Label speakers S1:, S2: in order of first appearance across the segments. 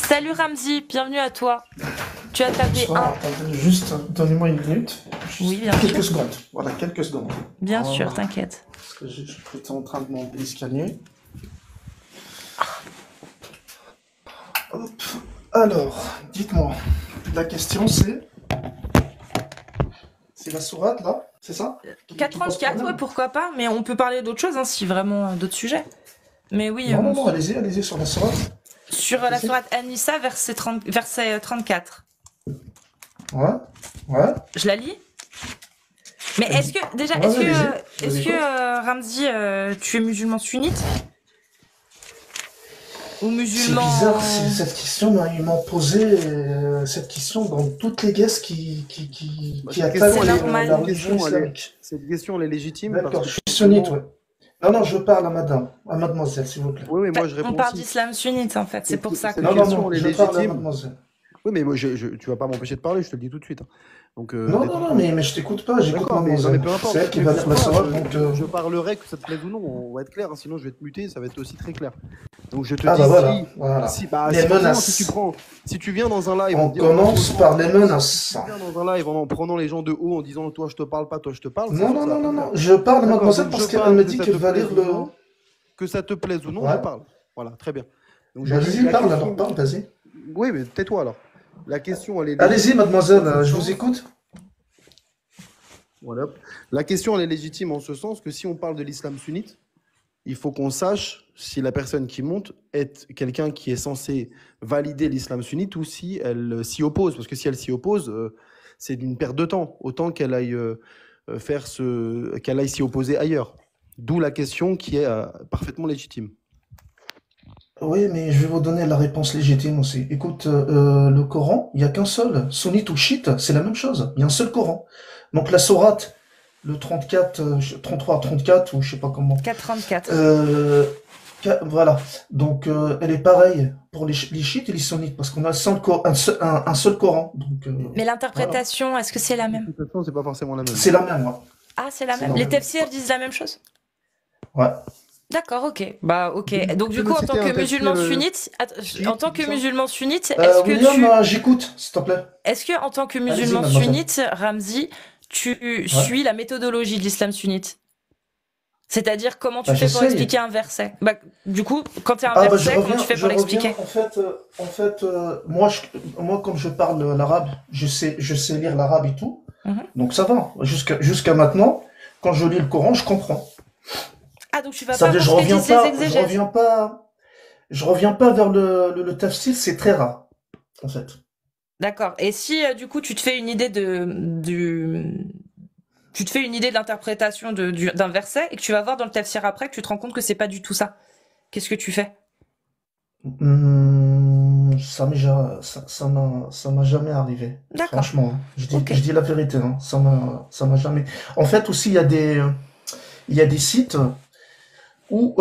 S1: Salut Ramzi, bienvenue à toi. Tu as tapé
S2: Bonsoir, attendez, juste donnez-moi une minute.
S1: Oui,
S2: Juste
S1: bien
S2: quelques
S1: sûr.
S2: secondes. Voilà, quelques secondes.
S1: Bien
S2: Voilà.
S1: sûr, t'inquiète.
S2: Parce que j'étais en train de monter l'escalier. Hop. Alors, dites-moi. La question c'est la sourate là, c'est ça? Qui pose
S1: 434, ouais,
S2: problème?
S1: pourquoi pas, mais on peut parler d'autres choses, hein, si vraiment d'autres sujets. Mais oui,
S2: Non, non, non, allez-y sur la sourate.
S1: sur la
S2: Allez-y.
S1: sourate An-Nisa, verset 34.
S2: Ouais, ouais.
S1: Je la lis? Mais est-ce que, déjà,
S2: Ouais,
S1: est-ce que,
S2: allez-y, je vous
S1: est-ce que
S2: écoute.
S1: Ramzi, tu es musulman sunnite? Ou
S2: C'est
S1: musulman...
S2: bizarre, cette question, ils m'ont posé cette question dans toutes les guesses qui
S3: Cette
S2: attaquent
S3: question,
S1: C'est
S3: elle est,
S1: normal.
S2: la
S3: cette
S2: religion
S3: question, elle est,
S2: islamique.
S3: cette question, elle est légitime parce
S2: D'accord,
S3: que
S2: je suis
S3: tout
S2: sunnite,
S3: simplement,
S2: ouais. Non, je parle à madame, à mademoiselle, s'il vous plaît.
S3: oui, moi je
S1: On
S3: réponds
S1: parle
S3: aussi.
S1: d'islam sunnite, en fait, c'est pour ça que...
S3: Cette
S2: Non, non,
S3: question,
S2: non,
S3: elle est
S2: je parle à
S3: légitime.
S2: mademoiselle.
S3: Oui, mais moi, tu vas pas m'empêcher de parler, je te le dis tout de suite. Hein. Donc,
S2: Non, non, non, mais je t'écoute pas, j'écoute
S3: d'accord, mais, non, mais
S2: mademoiselle.
S3: peu importe.
S2: C'est elle qui
S3: Mais
S2: va
S3: pour
S2: lire la
S3: moi,
S2: sourate, donc...
S3: je parlerai que ça te plaise ou non, on va être clair, hein, sinon je vais te muter, ça va être aussi très clair. Donc je te
S2: Ah
S3: dis,
S2: bah voilà. Les
S3: forcément,
S2: menaces.
S3: si tu viens dans un live
S2: On
S3: en disant,
S2: commence par les
S3: si tu
S2: menaces.
S3: viens dans un live en prenant les gens de haut, en disant, toi je te parle pas, toi je te parle, c'est
S2: Non,
S3: sûr que
S2: non,
S3: ça va
S2: non,
S3: pas
S2: non,
S3: le
S2: non,
S3: faire.
S2: je parle à
S3: D'accord,
S2: mademoiselle
S3: donc
S2: parce
S3: je
S2: qu'elle
S3: parle
S2: me
S3: que
S2: dit
S3: ça
S2: qu'elle
S3: te
S2: va
S3: plaise
S2: lire
S3: ou
S2: le...
S3: non, que ça te plaise ou non,
S2: Ouais.
S3: je parle. Voilà, très bien. Donc je
S2: Bah,
S3: dis,
S2: vas-y,
S3: la
S2: parle,
S3: question...
S2: alors parle, vas-y.
S3: Oui, mais tais-toi alors. La question, elle est
S2: Allez-y,
S3: légitime
S2: mademoiselle,
S3: en ce
S2: je vous
S3: sens.
S2: écoute.
S3: Voilà. La question, elle est légitime en ce sens que si on parle de l'islam sunnite, il faut qu'on sache si la personne qui monte est quelqu'un qui est censé valider l'islam sunnite ou si elle s'y oppose. Parce que si elle s'y oppose, c'est d'une perte de temps. Autant qu'elle aille qu'elle aille s'y opposer ailleurs. D'où la question qui est parfaitement légitime.
S2: Oui, mais je vais vous donner la réponse légitime aussi. Écoute, le Coran, il n'y a qu'un seul. Sunnite ou chiite, c'est la même chose. Il y a un seul Coran. Donc la sourate, le 34, 33, 34, ou je sais pas comment.
S1: 434.
S2: Voilà. Donc elle est pareille pour les chiites et les sunnites, parce qu'on a un seul Coran. Donc,
S1: Mais
S2: voilà.
S1: l'interprétation, est-ce que c'est la
S3: De
S1: même?
S3: toute façon, c'est pas forcément la même.
S2: C'est la même, ouais.
S1: Ah, c'est la
S2: C'est
S1: même.
S2: la
S1: Les
S2: même.
S1: tafsirs disent la même chose?
S2: Ouais.
S1: D'accord, ok. Bah, ok. Donc, du
S3: Tu
S1: coup,
S3: peux
S1: en
S3: me
S1: tant
S3: citer
S1: que
S3: un tafsir
S1: musulman sunnite, en tant
S3: qui dit
S1: que
S3: ça?
S1: musulman sunnite, est-ce que
S2: William, j'écoute, s'il te plaît.
S1: est-ce que, en tant que
S2: Allez-y,
S1: musulman
S2: mademoiselle.
S1: sunnite, Ramzi, tu
S2: Ouais.
S1: suis la méthodologie de l'islam sunnite? C'est-à-dire, comment tu
S2: Bah,
S1: fais pour
S2: j'essaye.
S1: expliquer un verset? Bah, du coup, quand tu as un
S2: Ah bah
S1: verset, comment tu fais pour l'expliquer?
S2: Moi, moi comme je parle l'arabe, je sais lire l'arabe et tout,
S1: Mhm.
S2: donc ça va. Jusqu'à maintenant, quand je lis le Coran, je comprends.
S1: Ah, donc tu vas
S2: Ça
S1: pas
S2: veut dire,
S1: voir ce que disent les exégètes.
S2: je reviens pas vers le tafsir, c'est très rare, en fait.
S1: D'accord. Et si, du coup, tu te fais une idée tu te fais une idée de l'interprétation d'un verset et que tu vas voir dans le tafsir après que tu te rends compte que c'est pas du tout ça. Qu'est-ce que tu fais?
S2: Ça m'a jamais arrivé.
S1: D'accord.
S2: Franchement, hein.
S1: Ok.
S2: Je dis la vérité, hein. Ça m'a jamais. En fait, aussi, il y a des sites où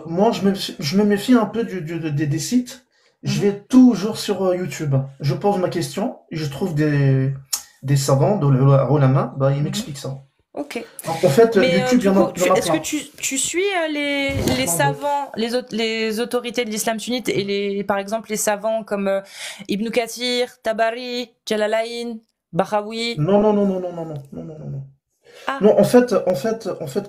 S2: moi je me méfie un peu des sites. Je vais toujours sur YouTube. Je pose ma question et je trouve des savants, de la main, bah, ils m'expliquent ça.
S1: Ok.
S2: Donc, en fait,
S1: Mais
S2: YouTube,
S1: du coup,
S2: il y en a
S1: est-ce que
S2: plein.
S1: tu suis les savants, les autorités de l'islam sunnite et par exemple les savants comme Ibn Kathir, Tabari, Jalalain, Bahawi?
S2: Non, non, non, non, non, non, non, non, non, non, non.
S1: Ah,
S2: Non, en fait,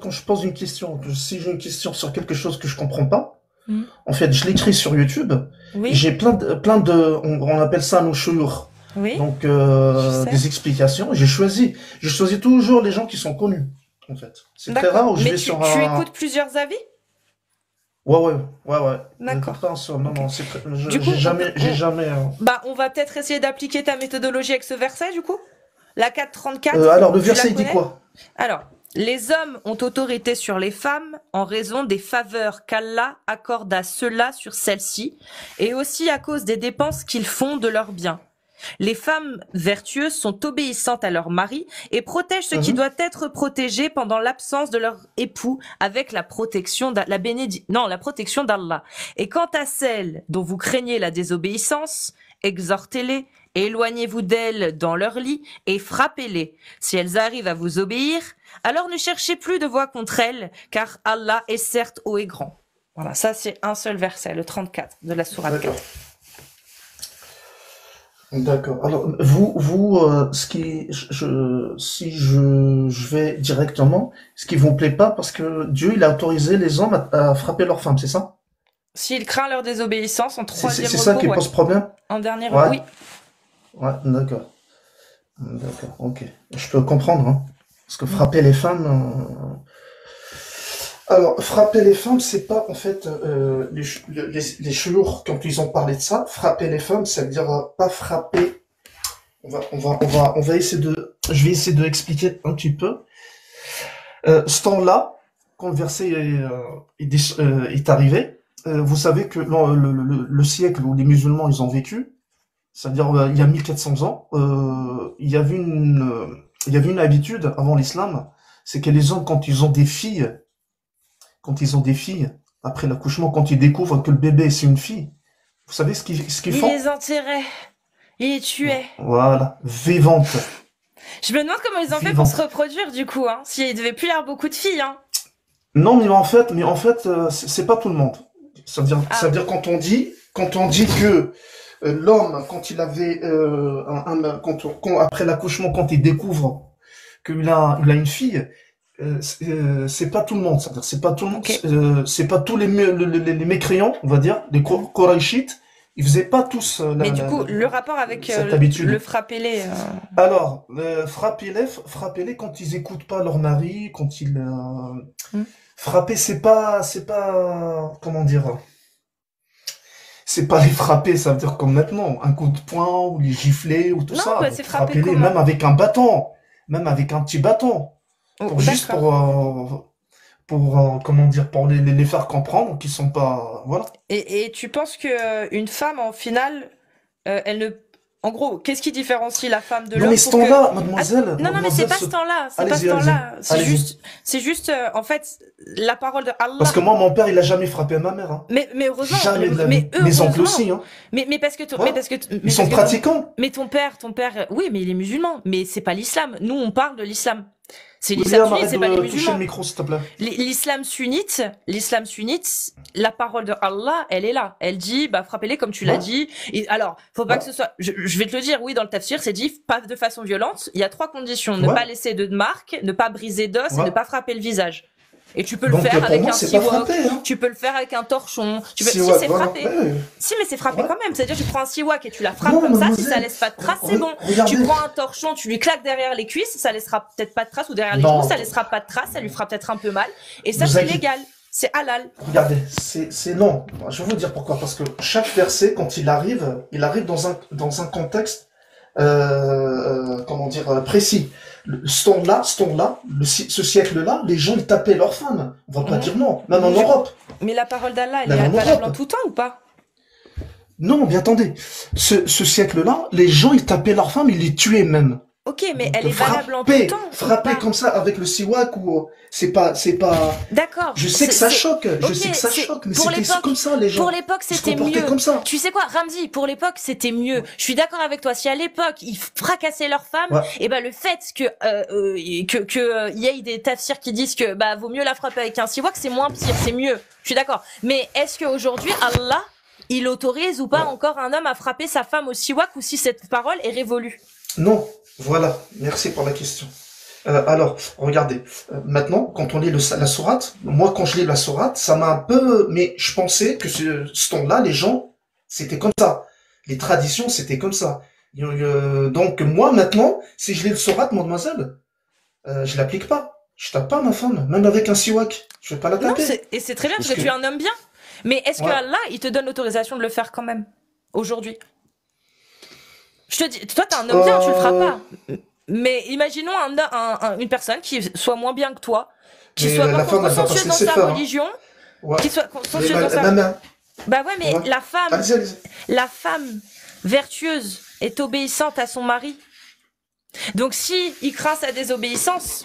S2: quand je pose une question, si j'ai une question sur quelque chose que je comprends pas,
S1: Mhm.
S2: en fait, je l'écris sur YouTube.
S1: oui,
S2: J'ai plein de, on appelle ça nos chouyours.
S1: oui,
S2: Donc,
S1: je sais.
S2: des explications. J'ai choisi toujours les gens qui sont connus, en fait. C'est très rare où je
S1: Mais
S2: vais
S1: tu
S2: sur un...
S1: écoutes plusieurs avis?
S2: Ouais.
S1: D'accord.
S2: J'écoute pas un seul. Non,
S1: Ok.
S2: non,
S1: Du coup,
S2: j'ai jamais...
S1: bah, on va peut-être essayer d'appliquer ta méthodologie avec ce verset, du coup. La 434,
S2: alors, le
S1: tu la
S2: verset, il dit
S1: connais?
S2: quoi?
S1: Alors, les hommes ont autorité sur les femmes en raison des faveurs qu'Allah accorde à ceux-là sur celles-ci, et aussi à cause des dépenses qu'ils font de leurs biens. Les femmes vertueuses sont obéissantes à leur mari et protègent ce qui doit être protégé pendant l'absence de leur époux avec la protection la protection d'Allah. Et quant à celles dont vous craignez la désobéissance, exhortez-les, éloignez-vous d'elles dans leur lit et frappez-les. Si elles arrivent à vous obéir, alors ne cherchez plus de voix contre elles, car Allah est certes haut et grand. Voilà, ça c'est un seul verset, le 34 de la sourate 4.
S2: D'accord. D'accord. Alors, si je vais directement, ce qui vous plaît pas, parce que Dieu, il a autorisé les hommes à frapper leurs femmes, c'est ça?
S1: S'il craint leur désobéissance, en troisième
S2: C'est ça qui
S1: recours, ouais.
S2: pose problème?
S1: En dernier
S2: Ouais,
S1: recours, oui.
S2: ouais, d'accord. D'accord, ok. Je peux comprendre, hein. Parce que frapper les femmes, alors, frapper les femmes, c'est pas, en fait, les chouyours, quand ils ont parlé de ça, frapper les femmes, ça veut dire pas frapper. On va essayer je vais essayer de expliquer un petit peu. Ce temps-là, quand le verset est arrivé, vous savez que le siècle où les musulmans ils ont vécu, c'est-à-dire il y a 1400 ans, il y avait une habitude avant l'islam, c'est que les hommes quand ils ont des filles, après l'accouchement, quand ils découvrent que le bébé c'est une fille, vous savez ce qu'ils
S1: Il
S2: font?
S1: les enterrait, il les tuait.
S2: Voilà, vivante,
S1: Je me demande comment ils ont fait pour se
S2: vivante.
S1: reproduire, du coup, hein. S'il devait plus y avoir beaucoup de filles, hein.
S2: Non, mais en fait, c'est pas tout le monde. Ça
S1: Ah,
S2: veut dire quand on dit que l'homme, quand il avait après l'accouchement, quand il découvre il a une fille, c'est pas tout le monde. C'est-à-dire, c'est pas tout le monde,
S1: ok.
S2: c'est pas tous les mécréants, on va dire, les Koraïchites, ils faisaient pas tous
S1: Mais du coup, le rapport avec
S2: cette
S1: le
S2: habitude.
S1: frappez-les.
S2: Alors, frappez-les quand ils écoutent pas leur mari, quand ils
S1: Hmm.
S2: frapper, c'est pas, comment dire, c'est pas les frapper, ça veut dire comme maintenant, un coup de poing ou les gifler ou tout
S1: Non,
S2: ça.
S1: bah
S2: Donc,
S1: c'est frappé
S2: frappez-les même
S1: comment?
S2: avec un bâton, même avec un petit bâton,
S1: Oh,
S2: juste
S1: d'accord.
S2: comment dire, pour les faire comprendre qu'ils sont pas, voilà.
S1: Et tu penses que une femme, en finale, elle ne... En gros, qu'est-ce qui différencie la femme de
S2: Non mais
S1: l'homme
S2: ce
S1: pour que...
S2: temps-là,
S1: Non, non, mais c'est
S2: mademoiselle,
S1: pas ce temps-là, c'est pas ce
S2: allez-y, allez-y,
S1: temps-là.
S2: allez-y.
S1: C'est juste, en fait, la parole de
S2: Parce
S1: Allah.
S2: que moi, mon père, il a jamais frappé ma mère, hein.
S1: Mais heureusement,
S2: Jamais de la vie.
S1: mais
S2: Mes oncles
S1: heureusement.
S2: aussi, hein.
S1: Mais parce que,
S2: Ouais. Ils sont pratiquants.
S1: mais ton père, oui, mais il est musulman, mais c'est pas l'islam. Nous, on parle de l'islam. C'est l'islam
S2: William,
S1: sunnite,
S2: arrête
S1: c'est pas les
S2: de toucher le
S1: musulmans.
S2: micro, s'il te plaît.
S1: L'islam sunnite, la parole de Allah, elle est là. Elle dit, bah, frappez-les comme tu l'as
S2: Ouais.
S1: dit. Et alors, faut pas
S2: Ouais.
S1: que ce soit, je vais te le dire, oui, dans le tafsir, c'est dit, pas de façon violente. Il y a 3 conditions. Ne
S2: Ouais.
S1: pas laisser de marque, ne pas briser d'os et
S2: Ouais.
S1: ne pas frapper le visage. Et tu peux le
S2: Donc,
S1: faire
S2: pour
S1: avec
S2: moi,
S1: un
S2: c'est pas
S1: siwak,
S2: frappé, hein.
S1: tu peux le faire avec un torchon. Si,
S2: Siwak,
S1: c'est
S2: voilà.
S1: frappé.
S2: Ouais.
S1: Si, mais c'est frappé
S2: Ouais.
S1: quand même. C'est-à-dire, tu prends un siwak et tu la frappes
S2: Non,
S1: comme ça. Si
S2: mademoiselle.
S1: ça laisse pas de traces, c'est bon. Tu
S2: Regardez.
S1: prends un torchon, tu lui claques derrière les cuisses, ça laissera peut-être pas de traces, ou derrière les genoux,
S2: Non.
S1: ça laissera pas de traces, ça lui fera peut-être un peu mal. Et ça,
S2: Vous
S1: c'est
S2: inquiétez.
S1: légal. C'est halal.
S2: Regardez, c'est non. Je vais vous dire pourquoi. Parce que chaque verset, quand il arrive dans un contexte, comment dire, précis. Ce temps-là, ce siècle-là, les gens, ils tapaient leurs femmes. On va pas
S1: Mhm.
S2: dire non. Même en Europe.
S1: Mais la parole d'Allah, elle
S2: Même
S1: est
S2: en
S1: valable en
S2: Europe.
S1: tout temps ou pas?
S2: Non, mais attendez. Ce siècle-là, les gens, ils tapaient leurs femmes, ils les tuaient même.
S1: Ok, mais
S2: Donc,
S1: elle est valable en tout temps ou
S2: frapper
S1: pas?
S2: comme ça avec le siwak ou c'est pas.
S1: D'accord.
S2: Je sais que ça
S1: C'est-
S2: choque, je
S1: ok,
S2: sais que ça
S1: c'est-
S2: choque, mais
S1: pour
S2: c'était
S1: l'époque-
S2: comme ça les gens.
S1: Pour l'époque,
S2: Ils se
S1: c'était
S2: comportaient
S1: mieux.
S2: comme ça.
S1: Tu sais quoi, Ramzi, pour l'époque, c'était mieux. Je suis d'accord avec toi. Si à l'époque, ils fracassaient leurs femmes,
S2: Ouais.
S1: et ben le fait y ait des tafsirs qui disent que bah vaut mieux la frapper avec un siwak, c'est moins pire, c'est mieux. Je suis d'accord. Mais est-ce qu'aujourd'hui, Allah, il autorise ou pas
S2: Ouais.
S1: encore un homme à frapper sa femme au siwak, ou si cette parole est révolue?
S2: Non, voilà. Merci pour la question. Alors, regardez. Maintenant, quand on lit la sourate, moi quand je lis la sourate, ça m'a un peu. Mais je pensais que ce temps-là, les gens, c'était comme ça. Les traditions, c'était comme ça. Donc moi maintenant, si je lis le sourate, mademoiselle, je l'applique pas. Je tape pas ma femme, même avec un siwak. Je vais pas la
S1: Non,
S2: taper.
S1: et c'est très bien parce
S2: Parce
S1: que tu es un homme bien. Mais est-ce que
S2: Ouais.
S1: Allah, il te donne l'autorisation de le faire quand même aujourd'hui? Je te dis, toi, t'es un homme bien, tu le feras pas. Mais imaginons une personne qui soit moins bien que toi, qui
S2: Mais
S1: soit
S2: la
S1: pas
S2: femme, elle va pas
S1: consciencieuse
S2: se
S1: dans
S2: laisser
S1: sa
S2: faire, hein.
S1: religion,
S2: Ouais.
S1: qui soit
S2: Mais
S1: consciencieuse dans sa...
S2: main.
S1: Bah ouais, mais
S2: Ouais.
S1: la
S2: Allez-y.
S1: femme vertueuse est obéissante à son mari. Donc si il craint sa désobéissance,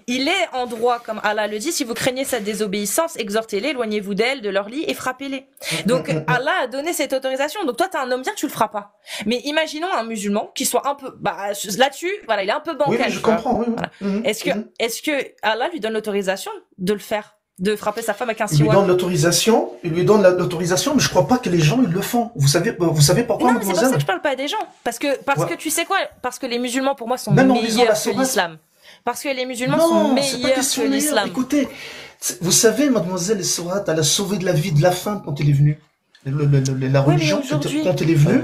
S1: il est en droit, comme Allah le dit, si vous craignez sa désobéissance, exhortez-les, éloignez-vous d'elle, de leur lit et frappez-les. Donc Allah a donné cette autorisation. Donc toi, t'es un homme bien, tu le feras pas. Mais imaginons un musulman qui soit un peu, bah là-dessus, voilà, il est un peu
S2: Oui,
S1: bancal.
S2: oui, je
S1: tu vois.
S2: comprends. Oui, oui.
S1: Voilà.
S2: Mhm, mhm.
S1: Est-ce que Allah lui donne l'autorisation de le faire? De frapper sa femme avec un
S2: Il lui
S1: siwak.
S2: donne l'autorisation, mais je crois pas que les gens ils le font. Vous savez pourquoi,
S1: Non, mais c'est pour ça
S2: mademoiselle?
S1: que je parle pas des gens. Parce que
S2: Ouais.
S1: tu sais quoi? Parce que les musulmans, pour moi, sont
S2: Même en lisant la
S1: meilleurs que
S2: sourate.
S1: l'islam. Parce que les musulmans sont
S2: Non, c'est pas
S1: meilleurs
S2: question
S1: que
S2: meilleure.
S1: l'islam.
S2: Écoutez, vous savez, mademoiselle Sorat, elle a sauvé de la vie de la femme quand elle est venue. La
S1: Oui, mais
S2: religion,
S1: aujourd'hui,
S2: quand elle est venue.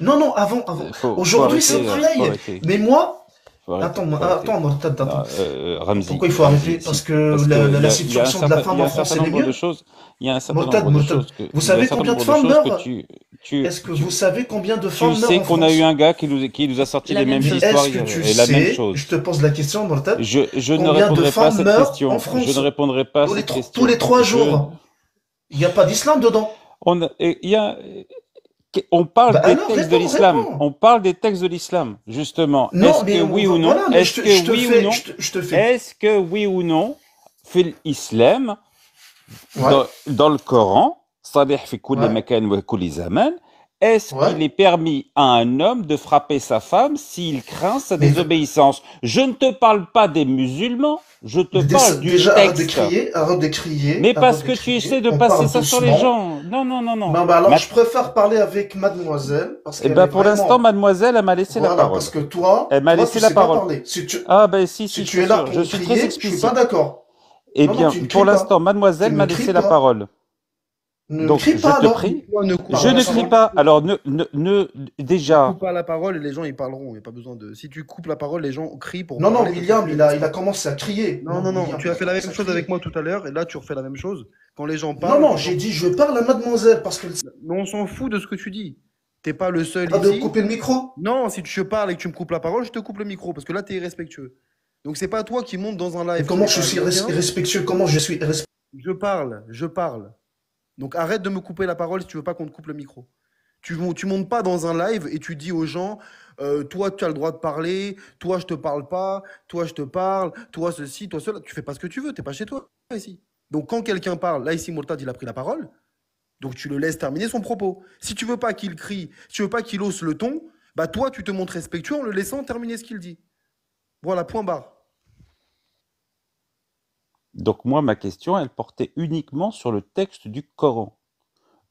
S2: Non, avant.
S4: Faut
S2: Aujourd'hui, c'est
S4: arrêter, faut
S2: pareil.
S4: arrêter.
S2: Mais moi,
S4: Faut arrêter, faut arrêter.
S2: attends, Mortad,
S4: Non,
S2: attends.
S4: Ramzi,
S2: Pourquoi il faut
S4: Ramzi,
S2: arrêter? Parce
S4: si.
S2: que
S4: Parce que
S2: la
S4: il y a un
S2: situation de la
S4: certain,
S2: femme
S4: il y a
S2: en
S4: un
S2: France,
S4: certain
S2: elle est
S4: nombre de
S2: mieux.
S4: choses. Il y a un certain
S2: Mortad,
S4: nombre de
S2: Mortad.
S4: choses que,
S2: Vous
S4: il y a un
S2: savez
S4: certain
S2: combien de
S4: nombre de
S2: femmes
S4: choses que
S2: meurent? Est-ce que
S4: tu
S2: vous savez combien de femmes meurent
S4: sais
S2: en
S4: qu'on a eu
S2: France?
S4: un gars qui nous a sorti
S1: La
S4: les
S1: même
S4: mêmes
S1: chose.
S4: histoires
S2: Est-ce que tu
S4: et la même
S2: sais,
S4: chose.
S2: je te pose la question, Mortad,
S4: Je ne
S2: combien de
S4: répondrai pas à
S2: femmes
S4: cette
S2: meurent
S4: question.
S2: en
S4: Je
S2: France
S4: ne répondrai pas à
S2: tous
S4: cette
S2: tous
S4: question.
S2: les 3
S4: Je,
S2: jours? Il n'y a pas d'islam dedans.
S4: il y a, on parle
S2: Bah
S4: des
S2: alors,
S4: textes de l'islam.
S2: réponds.
S4: On parle des textes de l'islam, justement.
S2: Non,
S4: Est-ce
S2: mais
S4: que oui ou non,
S2: voilà, mais
S4: est-ce que oui ou non,
S2: je te fais.
S4: est-ce que oui ou non, في الإسلام
S2: Ouais,
S4: dans le Coran, صالح في كل
S2: ouais,
S4: مكان وكل زمان, est-ce
S2: ouais.
S4: qu'il est permis à un homme de frapper sa femme s'il craint sa
S2: Mais
S4: désobéissance? Je ne te parle pas des musulmans, je te parle du
S2: déjà,
S4: texte.
S2: arrête de crier,
S4: Mais
S2: arrête
S4: parce
S2: de
S4: que tu
S2: crier.
S4: essaies de
S2: On
S4: passer
S2: parle
S4: ça sur les
S2: doucement.
S4: gens. Non, non, non, non.
S2: Non, bah alors,
S4: Ma-
S2: je préfère parler avec mademoiselle, parce
S4: Eh
S2: qu'elle
S4: ben,
S2: est
S4: pour l'instant,
S2: vraiment...
S4: mademoiselle, elle m'a laissé la
S2: Voilà,
S4: parole.
S2: parce que toi,
S4: Elle m'a
S2: tu
S4: laissé la
S2: sais pas
S4: parole.
S2: parler.
S4: Ah ben
S2: Si
S4: si, je
S2: tu
S4: te
S2: es là
S4: jure,
S2: pour
S4: je
S2: me
S4: suis très
S2: crier, je suis
S4: explicite.
S2: pas d'accord.
S4: Eh
S2: Non, non,
S4: bien,
S2: tu ne
S4: pour
S2: cries pas.
S4: l'instant, mademoiselle
S2: Tu
S4: m'a
S2: ne cries
S4: laissé la
S2: pas.
S4: parole.
S2: Ne
S4: Donc,
S2: crie
S4: je
S2: pas
S4: te
S2: alors.
S4: prie.
S3: Toi, ne coupe
S4: Je
S3: pas
S4: ne
S3: la
S4: crie
S3: parole.
S4: pas. Alors, déjà,
S3: Coupe pas la parole et les gens ils parleront. Il n'y a pas besoin de. Si tu coupes la parole, les gens crient pour
S2: Non,
S3: parler.
S2: William, il a commencé à crier.
S3: Non,
S2: William,
S3: tu
S2: il
S3: as
S2: a
S3: fait la
S2: commencé
S3: même
S2: à
S3: chose avec
S2: crier.
S3: moi tout à l'heure et là tu refais la même chose. Quand les gens
S2: Non,
S3: parlent,
S2: non, j'ai dit, je parle à mademoiselle, parce que
S3: mais on s'en fout de ce que tu dis. T'es pas le seul
S2: pas de
S3: ici.
S2: couper le micro.
S3: Non, si tu parles et que tu me coupes la parole, je te coupe le micro parce que là t'es irrespectueux. Donc c'est pas toi qui montes dans un
S2: Et
S3: live.
S2: comment
S3: qui
S2: je
S3: n'est
S2: suis
S3: pas le mien.
S2: irrespectueux? Comment je suis irrespectueux?
S3: Je parle. Donc arrête de me couper la parole si tu veux pas qu'on te coupe le micro. Tu montes pas dans un live et tu dis aux gens, toi tu as le droit de parler, toi je te parle pas, toi je te parle, toi ceci, toi cela. Tu fais pas ce que tu veux, t'es pas chez toi ici. Donc quand quelqu'un parle, là ici Mourtad il a pris la parole, donc tu le laisses terminer son propos. Si tu veux pas qu'il crie, si tu veux pas qu'il hausse le ton, bah toi tu te montres respectueux en le laissant terminer ce qu'il dit. Voilà, point barre.
S4: donc moi, ma question, elle portait uniquement sur le texte du Coran.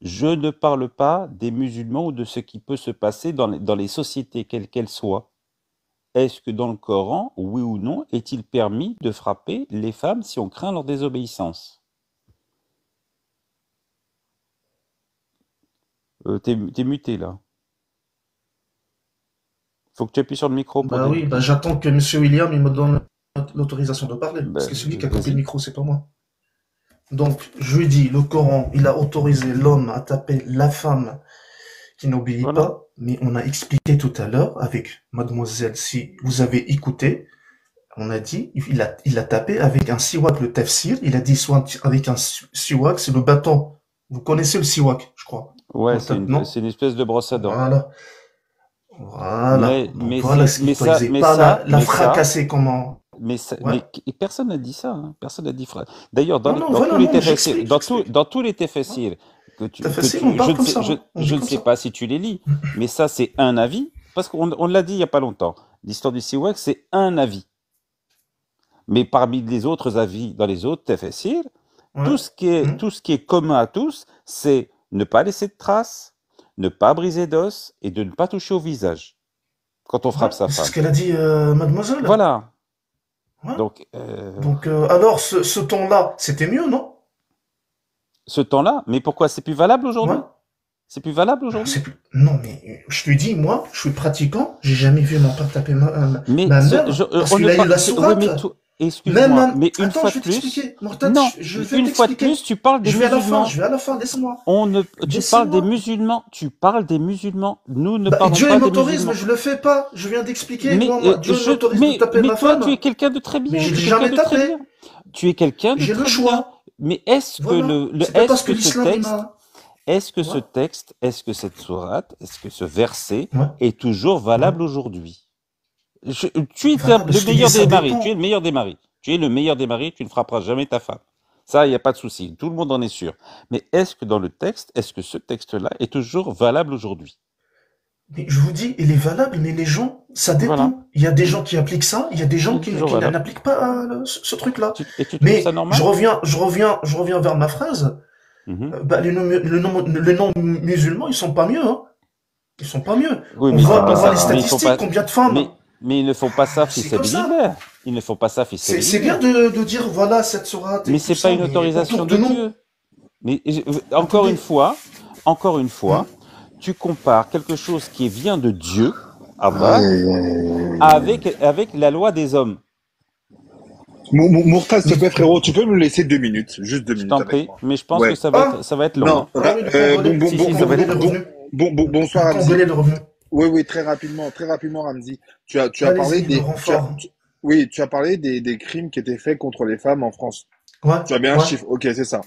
S4: Je ne parle pas des musulmans ou de ce qui peut se passer dans les sociétés, quelles qu'elles soient. Est-ce que dans le Coran, oui ou non, est-il permis de frapper les femmes si on craint leur désobéissance? T'es muté là. Faut que tu appuies sur le micro pour
S2: Bah oui,
S4: démuter.
S2: bah j'attends que Monsieur William il me donne l'autorisation de parler, parce
S4: Ben,
S2: que celui qui a coupé
S4: vas-y.
S2: le micro, c'est pas moi. Donc, je lui dis, le Coran, il a autorisé l'homme à taper la femme qui n'obéit
S4: Voilà.
S2: pas, mais on a expliqué tout à l'heure avec mademoiselle, si vous avez écouté, on a dit, il a tapé avec un siwak, le tafsir, il a dit soit avec un siwak, c'est le bâton. Vous connaissez le siwak, je crois.
S4: Ouais,
S2: Non?
S4: c'est une espèce de brosse à dents.
S2: Voilà. Voilà.
S4: Mais,
S2: Donc
S4: mais,
S2: voilà,
S4: c'est-
S2: ce
S4: mais
S2: qu'il
S4: ça,
S2: faisait
S4: mais
S2: pas
S4: ça,
S2: la
S4: mais ça,
S2: fracasser comment.
S4: mais ça,
S2: Ouais.
S4: mais personne n'a dit ça, hein. Personne n'a dit D'ailleurs,
S2: Non, non,
S4: dans
S2: voilà,
S4: tous les
S2: non,
S4: tafsirs,
S2: j'explique.
S4: dans tous les tafsirs
S2: Tafsir, on parle comme ça, hein. On dit
S4: je ne
S2: comme
S4: sais
S2: ça.
S4: pas si tu les lis, mais ça, c'est un avis, parce on l'a dit il y a pas longtemps. L'histoire du siwak, c'est un avis. Mais parmi les autres avis dans les autres tafsirs,
S2: Ouais.
S4: tout ce qui est commun à tous, c'est ne pas laisser de traces, ne pas briser d'os et de ne pas toucher au visage quand on frappe
S2: Ouais,
S4: sa
S2: c'est
S4: femme.
S2: ce qu'elle a dit, mademoiselle.
S4: Voilà.
S2: Ouais.
S4: Donc,
S2: Donc, alors, ce ton-là, c'était mieux, non?
S4: ce temps-là, mais pourquoi c'est plus valable aujourd'hui?
S2: Ouais.
S4: C'est plus valable
S2: Alors,
S4: aujourd'hui?
S2: c'est plus... Non, mais je te dis, moi, je suis pratiquant, j'ai jamais vu mon père taper
S4: Mais
S2: ma
S4: ce-
S2: mère,
S4: je-
S2: parce
S4: on
S2: qu'il
S4: ne
S2: a eu
S4: parle-
S2: la
S4: oui,
S2: sourate.
S4: mais
S2: Même,
S4: excuse-moi, mais une
S2: attends,
S4: fois
S2: je vais
S4: de plus,
S2: t'expliquer. Mortad,
S4: non,
S2: je vais
S4: une fois de
S2: t'expliquer.
S4: plus, tu parles des
S2: Je vais à la fin,
S4: musulmans.
S2: je vais à la fin, laisse-moi.
S4: Tu parles des
S2: Laissez-moi.
S4: musulmans. Tu parles des musulmans. Nous ne
S2: Bah,
S4: parlons
S2: Dieu
S4: pas
S2: il
S4: des
S2: m'autorise,
S4: musulmans.
S2: mais je le fais pas. Je viens d'expliquer.
S4: Mais,
S2: Moi, Dieu m'autorise de taper
S4: mais
S2: ma
S4: toi,
S2: femme.
S4: tu es quelqu'un de très bien.
S2: Mais
S4: Tu
S2: j'ai
S4: es
S2: jamais
S4: quelqu'un de très
S2: tapé.
S4: bien. Tu es quelqu'un de
S2: J'ai le
S4: très
S2: choix.
S4: bien. Mais est-ce que
S2: Voilà. C'est pas parce
S4: est-ce
S2: que
S4: que ce
S2: l'islam, il
S4: texte,
S2: m'a...
S4: est-ce que ce
S2: Ouais.
S4: texte, est-ce que cette sourate, est-ce que ce verset
S2: Ouais.
S4: est toujours valable aujourd'hui? Tu es
S2: Valable,
S4: le
S2: je te dis,
S4: meilleur
S2: ça
S4: des maris.
S2: dépend.
S4: Tu es le meilleur des maris. Tu es le meilleur des maris. Tu ne frapperas jamais ta femme. Ça, il n'y a pas de souci. Tout le monde en est sûr. Mais est-ce que dans le texte, est-ce que ce texte-là est toujours valable aujourd'hui?
S2: Mais je vous dis, il est valable, mais les gens, ça
S4: Voilà.
S2: dépend. Il y a des gens qui appliquent ça, il y a des gens
S4: Il est toujours
S2: qui
S4: valable.
S2: n'appliquent pas ce truc-là.
S4: Et tu trouves ça
S2: Mais
S4: normal?
S2: je reviens vers ma phrase.
S4: Mhm.
S2: Les non-musulmans, ils sont pas mieux, hein. Ils sont pas mieux.
S4: Oui,
S2: On
S4: mais ils font
S2: voit,
S4: pas
S2: on voit
S4: ça.
S2: les
S4: Mais ils font
S2: statistiques,
S4: pas.
S2: combien de
S4: Mais,
S2: femmes.
S4: mais ils ne font pas ça
S2: C'est comme ça.
S4: fisabilillah. Ils ne font pas ça
S2: C'est bien
S4: fisabilillah.
S2: de dire, voilà, cette sourate
S4: Mais
S2: et tout
S4: c'est pas
S2: ça,
S4: une
S2: mais
S4: autorisation
S2: autour
S4: de
S2: de nous.
S4: Dieu. Mais
S2: Attendez.
S4: encore une fois,
S2: Hein.
S4: tu compares quelque chose qui vient de Dieu, Allah,
S5: Aïe, aïe, aïe.
S4: avec la loi des hommes.
S5: Mourtad, s'il te plaît, frérot, tu peux me laisser 2 minutes, juste deux
S4: Je
S5: minutes
S4: t'en
S5: avec
S4: prie,
S5: moi.
S4: mais je pense que
S5: Ouais.
S2: Ah,
S4: ça va être long.
S5: Non,
S4: Hein.
S2: ah oui, le Congolais.
S4: Si, ça
S2: Le
S4: va
S2: Congolais,
S4: être
S2: le
S4: long.
S2: revenu.
S5: Bonsoir,
S2: Le
S5: Ramzi.
S2: Congolais, le revenu.
S5: Oui, très rapidement, Ramzi. Tu as parlé
S2: Allez-y, le
S5: des,
S2: renfort.
S5: oui, tu as parlé des crimes qui étaient faits contre les femmes en France.
S2: Ouais,
S5: Tu as bien un
S2: ouais.
S5: chiffre. Ok, c'est ça.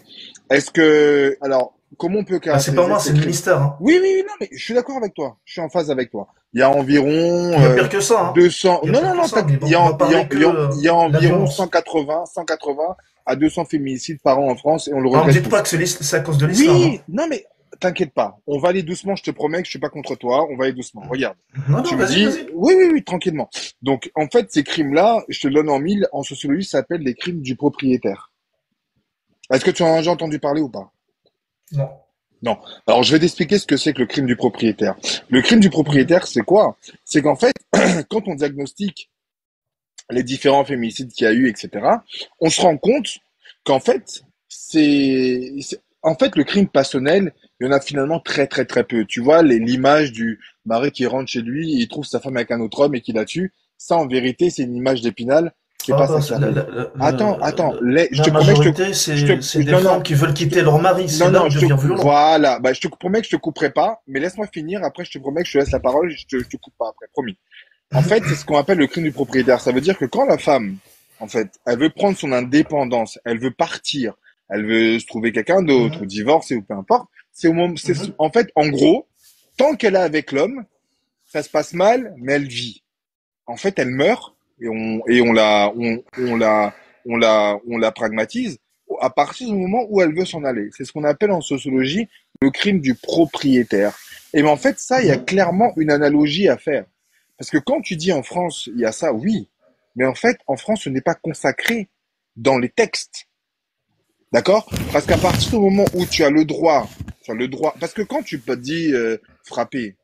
S5: Alors, comment on peut
S2: Bah, c'est pas
S5: caractériser
S2: moi,
S5: ces
S2: c'est le
S5: crimes?
S2: ministère, hein.
S5: Oui, oui, oui, non, mais je suis d'accord avec toi. Je suis en phase avec toi. Il y a environ
S2: Il y a pire que ça, hein.
S5: 200.
S2: Il y a
S5: Non,
S2: pire
S5: non,
S2: que
S5: non.
S2: ça, mais bon,
S5: Il y a,
S2: on va
S5: il y a,
S2: parler que
S5: il y a, il y a
S2: la
S5: environ
S2: violence.
S5: 180 à 200 féminicides par an en France et on le
S2: Alors, me
S5: regrette
S2: dites pas
S5: tous.
S2: que c'est à cause de l'islam, hein.
S5: Oui, non, mais t'inquiète pas. On va aller doucement. Je te promets que je suis pas contre toi. On va aller doucement. Regarde.
S2: Non,
S5: Tu
S2: non,
S5: me
S2: vas-y,
S5: dis,
S2: vas-y.
S5: oui, oui, oui, tranquillement. Donc, en fait, ces crimes-là, je te le donne en mille. En sociologie, ça s'appelle les crimes du propriétaire. Est-ce que tu en as déjà entendu parler ou pas?
S2: Non.
S5: Non. Alors, je vais t'expliquer ce que c'est que le crime du propriétaire. Le crime du propriétaire, c'est quoi? C'est qu'en fait, quand on diagnostique les différents féminicides qu'il y a eu, etc., on se rend compte qu'en fait, en fait, le crime passionnel, il y en a finalement très, très, très peu. Tu vois, l'image du mari qui rentre chez lui, il trouve sa femme avec un autre homme et qui la tue. Ça, en vérité, c'est une image d'Épinal. C'est
S2: Ah
S5: pas
S2: bah,
S5: ça qui arrive. Attends, je
S2: la
S5: te promets que
S2: majorité, c'est des
S5: non,
S2: femmes
S5: non,
S2: qui veulent quitter leur mari. C'est là
S5: non,
S2: que devient violent.
S5: voilà. Bah, je te promets que je te couperai pas, mais laisse-moi finir. Après, je te promets que je te laisse la parole. Je te coupe pas après, promis. En fait, c'est ce qu'on appelle le crime du propriétaire. Ça veut dire que quand la femme, en fait, elle veut prendre son indépendance, elle veut partir, elle veut se trouver quelqu'un d'autre, ou
S2: Mhm,
S5: divorcer, ou peu importe, c'est au moment,
S2: mhm.
S5: en fait, en gros, tant qu'elle est avec l'homme, ça se passe mal, mais elle vit. En fait, elle meurt et on la pragmatise à partir du moment où elle veut s'en aller. C'est ce qu'on appelle en sociologie le crime du propriétaire. Et mais en fait, ça, il y a
S2: Mhm.
S5: clairement une analogie à faire. Parce que quand tu dis en France, il y a ça, oui. Mais en fait, en France, ce n'est pas consacré dans les textes. D'accord? Parce qu'à partir du moment où tu as le droit, parce que quand tu te dis frapper,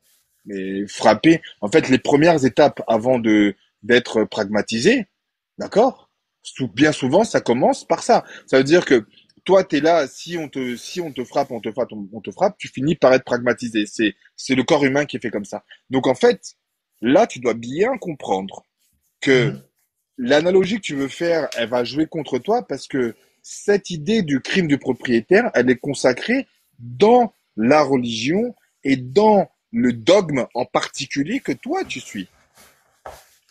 S5: mais frapper, en fait, les premières étapes avant d'être pragmatisé, d'accord? Bien souvent, ça commence par ça. Ça veut dire que toi, t'es là, si on te frappe, on te frappe, tu finis par être pragmatisé. C'est le corps humain qui est fait comme ça. Donc, en fait, là, tu dois bien comprendre que
S2: Mhm.
S5: l'analogie que tu veux faire, elle va jouer contre toi parce que cette idée du crime du propriétaire, elle est consacrée dans la religion et dans le dogme en particulier que toi tu suis.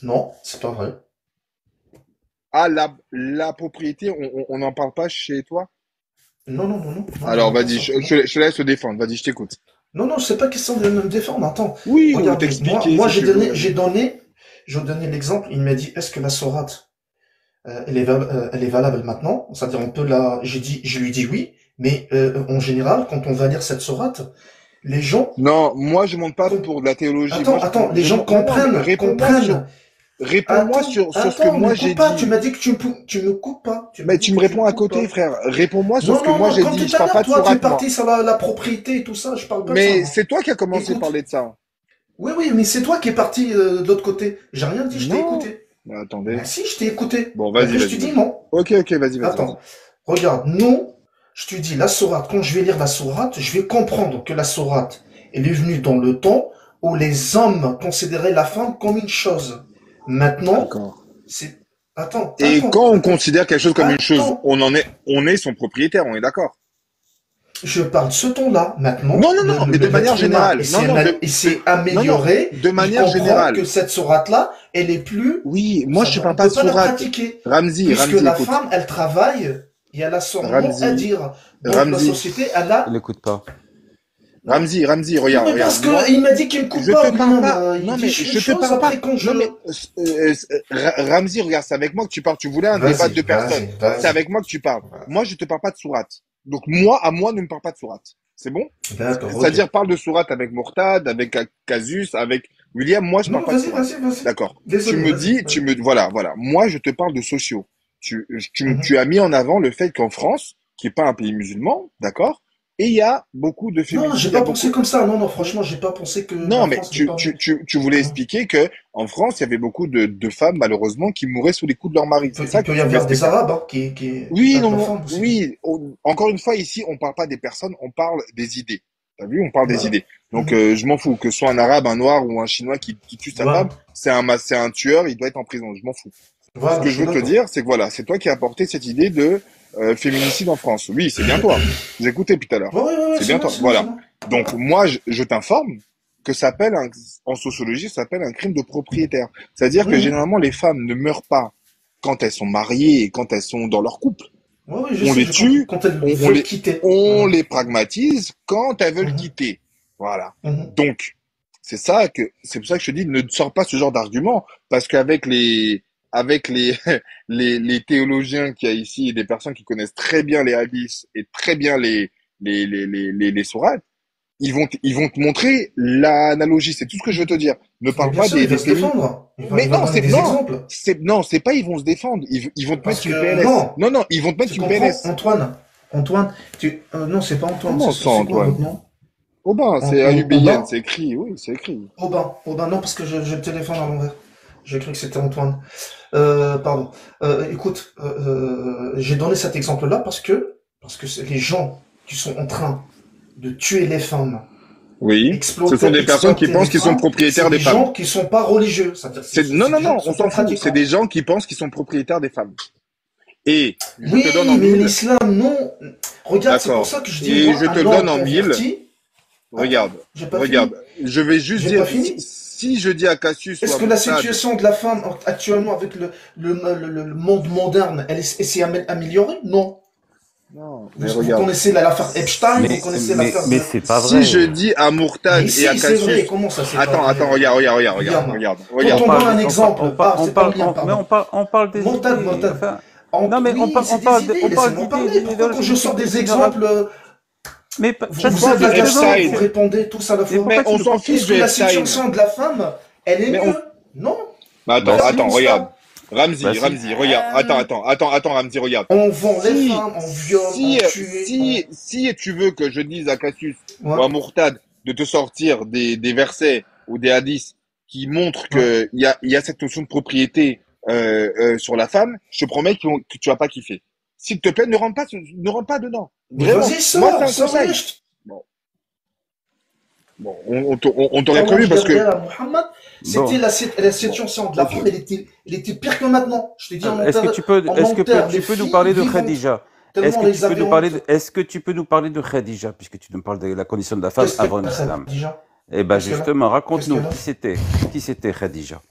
S2: Non, c'est pas vrai.
S5: Ah, la propriété, on n'en parle pas chez toi?
S2: Non, non, non, non, non, je
S5: Alors,
S2: dis pas
S5: vas-y,
S2: ça. Non.
S5: je te laisse te défendre. Vas-y, je t'écoute.
S2: Non, non, c'est pas question de me défendre. Attends,
S5: Oui, ou
S2: regardez,
S5: t'expliquer si tu veux. Vas-y.
S2: j'ai donné l'exemple. Il m'a dit, est-ce que la sourate, elle est valable maintenant? C'est-à-dire, on peut je lui dis oui, mais en général, quand on va lire cette sourate, les gens,
S5: Non, moi je monte pas
S2: com-
S5: pour de la théologie.
S2: attends, les gens
S5: Non, non, mais
S2: comprennent.
S5: réponds-moi sur ce que
S2: Attends, me
S5: moi j'ai
S2: coupe pas. Tu
S5: dit.
S2: m'as dit que tu me coupes pas. Tu m'as
S5: Mais
S2: dit
S5: tu me
S2: que tu me
S5: réponds à
S2: coupes
S5: côté,
S2: pas.
S5: frère. Réponds-moi sur ce
S2: Non,
S5: que
S2: non,
S5: moi
S2: non,
S5: j'ai
S2: comme
S5: dit.
S2: tout
S5: Je
S2: à
S5: parle
S2: l'heure,
S5: pas de
S2: toi, tu es
S5: sourate, moi.
S2: parti sur la propriété et tout ça. Je parle pas de ça,
S5: Mais
S2: moi.
S5: c'est toi qui as commencé à
S2: Écoute.
S5: parler de ça.
S2: Oui, oui, mais c'est toi qui es parti de l'autre côté. J'ai rien dit, je t'ai
S5: Non.
S2: écouté.
S5: Mais
S2: Ben
S5: attendez.
S2: si, je t'ai écouté.
S5: Bon,
S2: Et
S5: vas-y,
S2: après, je te
S5: vas-y,
S2: dis
S5: vas-y.
S2: non.
S5: Ok, ok, vas-y.
S2: Attends, regarde, non, je te dis, la sourate, quand je vais lire la sourate, je vais comprendre que la sourate, elle est venue dans le temps où les hommes considéraient la femme comme une chose. Maintenant,
S5: D'accord.
S2: c'est... Attends,
S5: Et quand on considère quelque chose comme une chose,
S2: attends.
S5: on est son propriétaire, on est d'accord.
S2: Je parle de ce ton-là. Maintenant,
S5: Non, non, non, mais de manière
S2: l'être humain,
S5: générale. Non, non,
S2: il s'est
S5: non, non,
S2: amélioré.
S5: de
S2: Il
S5: manière
S2: comprend
S5: générale.
S2: que cette sourate-là, elle est plus...
S5: Oui, moi je te
S2: C'est-à-dire, on
S5: parle pas
S2: peut
S5: de
S2: pas la
S5: sourate.
S2: pratiquer.
S5: Ramzi,
S2: Puisque
S5: Ramzi,
S2: la
S5: écoute.
S2: femme, elle travaille et elle a son mot à
S5: Ramzi,
S2: dire. Donc la
S5: Ramzi,
S2: société, elle a...
S4: Il n'écoute pas.
S2: Non,
S5: Ramzi,
S2: non
S5: regarde,
S2: mais parce
S5: regarde. Moi,
S2: que il m'a dit qu'il me coupe
S5: je
S2: pas,
S5: te parle
S2: lui-même.
S5: pas.
S2: Il
S5: Non,
S2: dit
S5: mais
S2: une
S5: je te
S2: chose,
S5: parle pas.
S2: après quand je...
S5: Non, mais Ramzi, regarde, c'est avec moi que tu parles. Tu voulais un débat de deux personnes. C'est
S2: Vas-y.
S5: avec moi que tu parles. Moi, je te parle pas de sourate. Donc moi, à moi, ne me parle pas de sourate. C'est bon?
S2: D'accord, ok.
S5: C'est-à-dire, parle de sourate avec Mortad, avec Casus, avec William. Moi, je
S2: Non,
S5: parle pas de
S2: vas-y,
S5: sourate.
S2: vas-y, vas-y.
S5: D'accord.
S2: Désolé, vas-y.
S5: Voilà, voilà. Moi, je te parle de sociaux.
S2: Mhm.
S5: Tu as mis en avant le fait qu'en France, qui est pas un pays musulman, d'accord? Et il y a beaucoup de
S2: Non, j'ai
S5: féminicides, il y a
S2: pas pensé
S5: beaucoup.
S2: comme ça. Non, non, franchement, j'ai pas pensé que
S5: Non,
S2: la
S5: mais
S2: France n'est pas.
S5: tu voulais
S2: Non.
S5: expliquer que en France, il y avait beaucoup de femmes, malheureusement, qui mouraient sous les coups de leur mari. C'est
S2: Il
S5: ça que
S2: peut y
S5: tu voulais
S2: avoir des
S5: expliquer?
S2: Arabes hein, qui
S5: Oui,
S2: tapent
S5: non,
S2: leurs
S5: non,
S2: femmes aussi.
S5: oui. Encore une fois, ici, on parle pas des personnes, on parle des idées. T'as vu? On parle des
S2: Voilà.
S5: idées. Donc,
S2: Mhm.
S5: je m'en fous. Que ce soit un arabe, un noir ou un chinois qui tue sa femme,
S2: Voilà.
S5: c'est un tueur, il doit être en prison. Je m'en fous. Ce
S2: Voilà,
S5: que
S2: je
S5: je
S2: suis
S5: veux te
S2: d'accord.
S5: dire, c'est que voilà, c'est toi qui as apporté cette idée de féminicide en France. Oui, c'est bien toi. J'ai écouté depuis tout à l'heure.
S2: Ouais, ouais, ouais,
S5: C'est
S2: c'est
S5: bien
S2: moi,
S5: toi.
S2: c'est moi, c'est
S5: Voilà.
S2: moi.
S5: Donc, moi, je t'informe que ça s'appelle en sociologie, ça s'appelle un crime de propriétaire. C'est-à-dire que
S2: Mhm.
S5: généralement, les femmes ne meurent pas quand elles sont mariées et quand elles sont dans leur couple.
S2: Ouais, ouais, je
S5: On
S2: sais,
S5: les
S2: j'ai compris.
S5: tue,
S2: Quand elles
S5: on
S2: veulent quitter.
S5: on
S2: Voilà.
S5: les pragmatise quand elles veulent
S2: Mhm.
S5: quitter. Voilà.
S2: Mhm.
S5: Donc, c'est pour ça que je te dis, ne sors pas ce genre d'argument, parce qu'avec avec les théologiens qu'il y a ici et des personnes qui connaissent très bien les hadiths et très bien les sourates, ils vont te montrer l'analogie. C'est tout ce que je veux te dire. Ne
S2: Mais
S5: parle
S2: bien
S5: pas
S2: sûr, il va
S5: des
S2: se
S5: féministes.
S2: défendre.
S5: Mais
S2: Il va
S5: non,
S2: donner des exemples.
S5: c'est pas ils vont se défendre. Ils vont te
S2: Parce
S5: mettre une
S2: que,
S5: PLS.
S2: non,
S5: Non, non, ils vont te
S2: tu
S5: mettre une
S2: comprends,
S5: PLS.
S2: Antoine. Antoine, non, c'est pas Antoine,
S5: Comment ça,
S2: c'est quoi
S5: Antoine?
S2: votre nom?
S5: Aubin, c'est AUBN,
S2: Aubin?
S5: c'est écrit, oui, c'est écrit.
S2: Aubin, non, parce que j'ai le téléphone à l'envers. J'ai cru que c'était Antoine. Pardon. Écoute, j'ai donné cet exemple-là parce que c'est les gens qui sont en train de tuer les femmes,
S5: Oui. Ce sont des personnes qui
S2: exploiter les
S5: pensent qu'ils sont
S2: femmes,
S5: propriétaires
S2: c'est
S5: des
S2: des
S5: femmes.
S2: gens qui sont pas religieux. C'est-à-dire,
S5: Non,
S2: c'est
S5: non,
S2: des gens
S5: non,
S2: qui
S5: on
S2: sont pas
S5: s'en fout. C'est
S2: pratiquants.
S5: des gens qui pensent qu'ils sont propriétaires des femmes. Et je te donne en
S2: Oui, mais
S5: mille,
S2: l'islam, non. Regarde, c'est pour
S5: d'accord.
S2: ça que je dis,
S5: Et
S2: moi,
S5: je te
S2: un
S5: le donne
S2: homme
S5: en mille,
S2: converti. Attends,
S5: regarde,
S2: j'ai pas
S5: regarde.
S2: fini.
S5: Je vais juste
S2: J'ai
S5: dire,
S2: pas fini.
S5: si je dis à Cassius ou
S2: Est-ce
S5: à
S2: que la
S5: Mourtad,
S2: situation de la femme actuellement avec le monde moderne, elle s'est améliorée? Non.
S5: non, mais
S2: Vous
S5: regarde.
S2: connaissez l'affaire Epstein, vous
S4: Mais,
S2: connaissez l'affaire
S4: mais
S2: de...
S4: c'est pas
S5: Si je
S4: vrai.
S5: dis à
S2: Mais
S5: Mourtad et à
S2: si, c'est vrai.
S5: Cassius,
S2: Comment ça, c'est pas
S5: attends,
S2: vrai,
S5: attends,
S2: William? Quand
S4: On
S2: on
S5: regarde.
S2: donne
S4: parle
S2: un
S4: des,
S2: exemple,
S4: on
S2: c'est pas
S4: parle,
S2: William,
S4: mais
S2: pardon.
S4: on parle des
S2: Mortad,
S4: idées.
S2: Mortad.
S4: Enfin, non, mais
S2: Oui, c'est des idées,
S4: on parle
S2: laissez-moi parler. Pourquoi quand je
S4: d'idéologie
S2: sors des
S4: qui ne raconte.
S2: exemples,
S4: Mais
S5: Tu
S2: vous
S5: parles
S2: êtes
S5: de
S2: agacé, vous
S5: Epstein,
S2: répondez tous à la
S4: mais
S2: fois?
S5: mais
S4: pourquoi tu
S5: on
S4: ne
S5: s'en
S4: parles
S5: fiche
S2: Est-ce
S5: de
S2: que la
S5: Epstein.
S2: situation de la femme, elle est
S5: Mais on,
S2: mieux? Non.
S5: mais
S4: Bah si,
S5: attends,
S2: Regarde
S5: regarde.
S2: l'islam.
S4: bah si.
S5: Ramzi, regarde. Attends, Ramzi, regarde.
S2: On vend les femmes, on viole, on tue, on...
S5: Si tu veux que je dise à Cassius ou
S2: Ouais,
S5: à Mourtad de te sortir des versets ou des hadiths qui montrent
S2: ouais.
S5: il y a cette notion de propriété sur la femme, je te promets que tu vas pas kiffer. S'il te plaît, ne rentre pas dedans.
S2: Mais
S5: Vraiment.
S2: vas-y,
S5: Moi, c'est un
S2: sors-les.
S5: conseil. Bon, on t'aurait
S2: Quand moi
S5: prévu
S2: je
S5: parce que.
S2: derrière à Mohammed, c'était
S4: Bon,
S2: la
S5: Bon,
S2: situation de la
S5: ok.
S2: femme, elle était pire que maintenant. Je t'ai dit en long terme, les
S4: tu peux nous
S2: filles
S4: parler de
S2: vivantes,
S4: Khadija?
S2: tellement on les avait honte.
S4: Est-ce que tu peux nous parler de Khadija, puisque tu nous parles de la condition de la femme
S2: Qu'est-ce
S4: avant
S2: qu'elle a,
S4: l'islam?
S2: Khadija?
S4: Eh ben
S2: Qu'est-ce qu'elle a?
S4: justement,
S2: Qu'est-ce
S4: raconte-nous
S2: qu'elle a?
S4: qui c'était Khadija?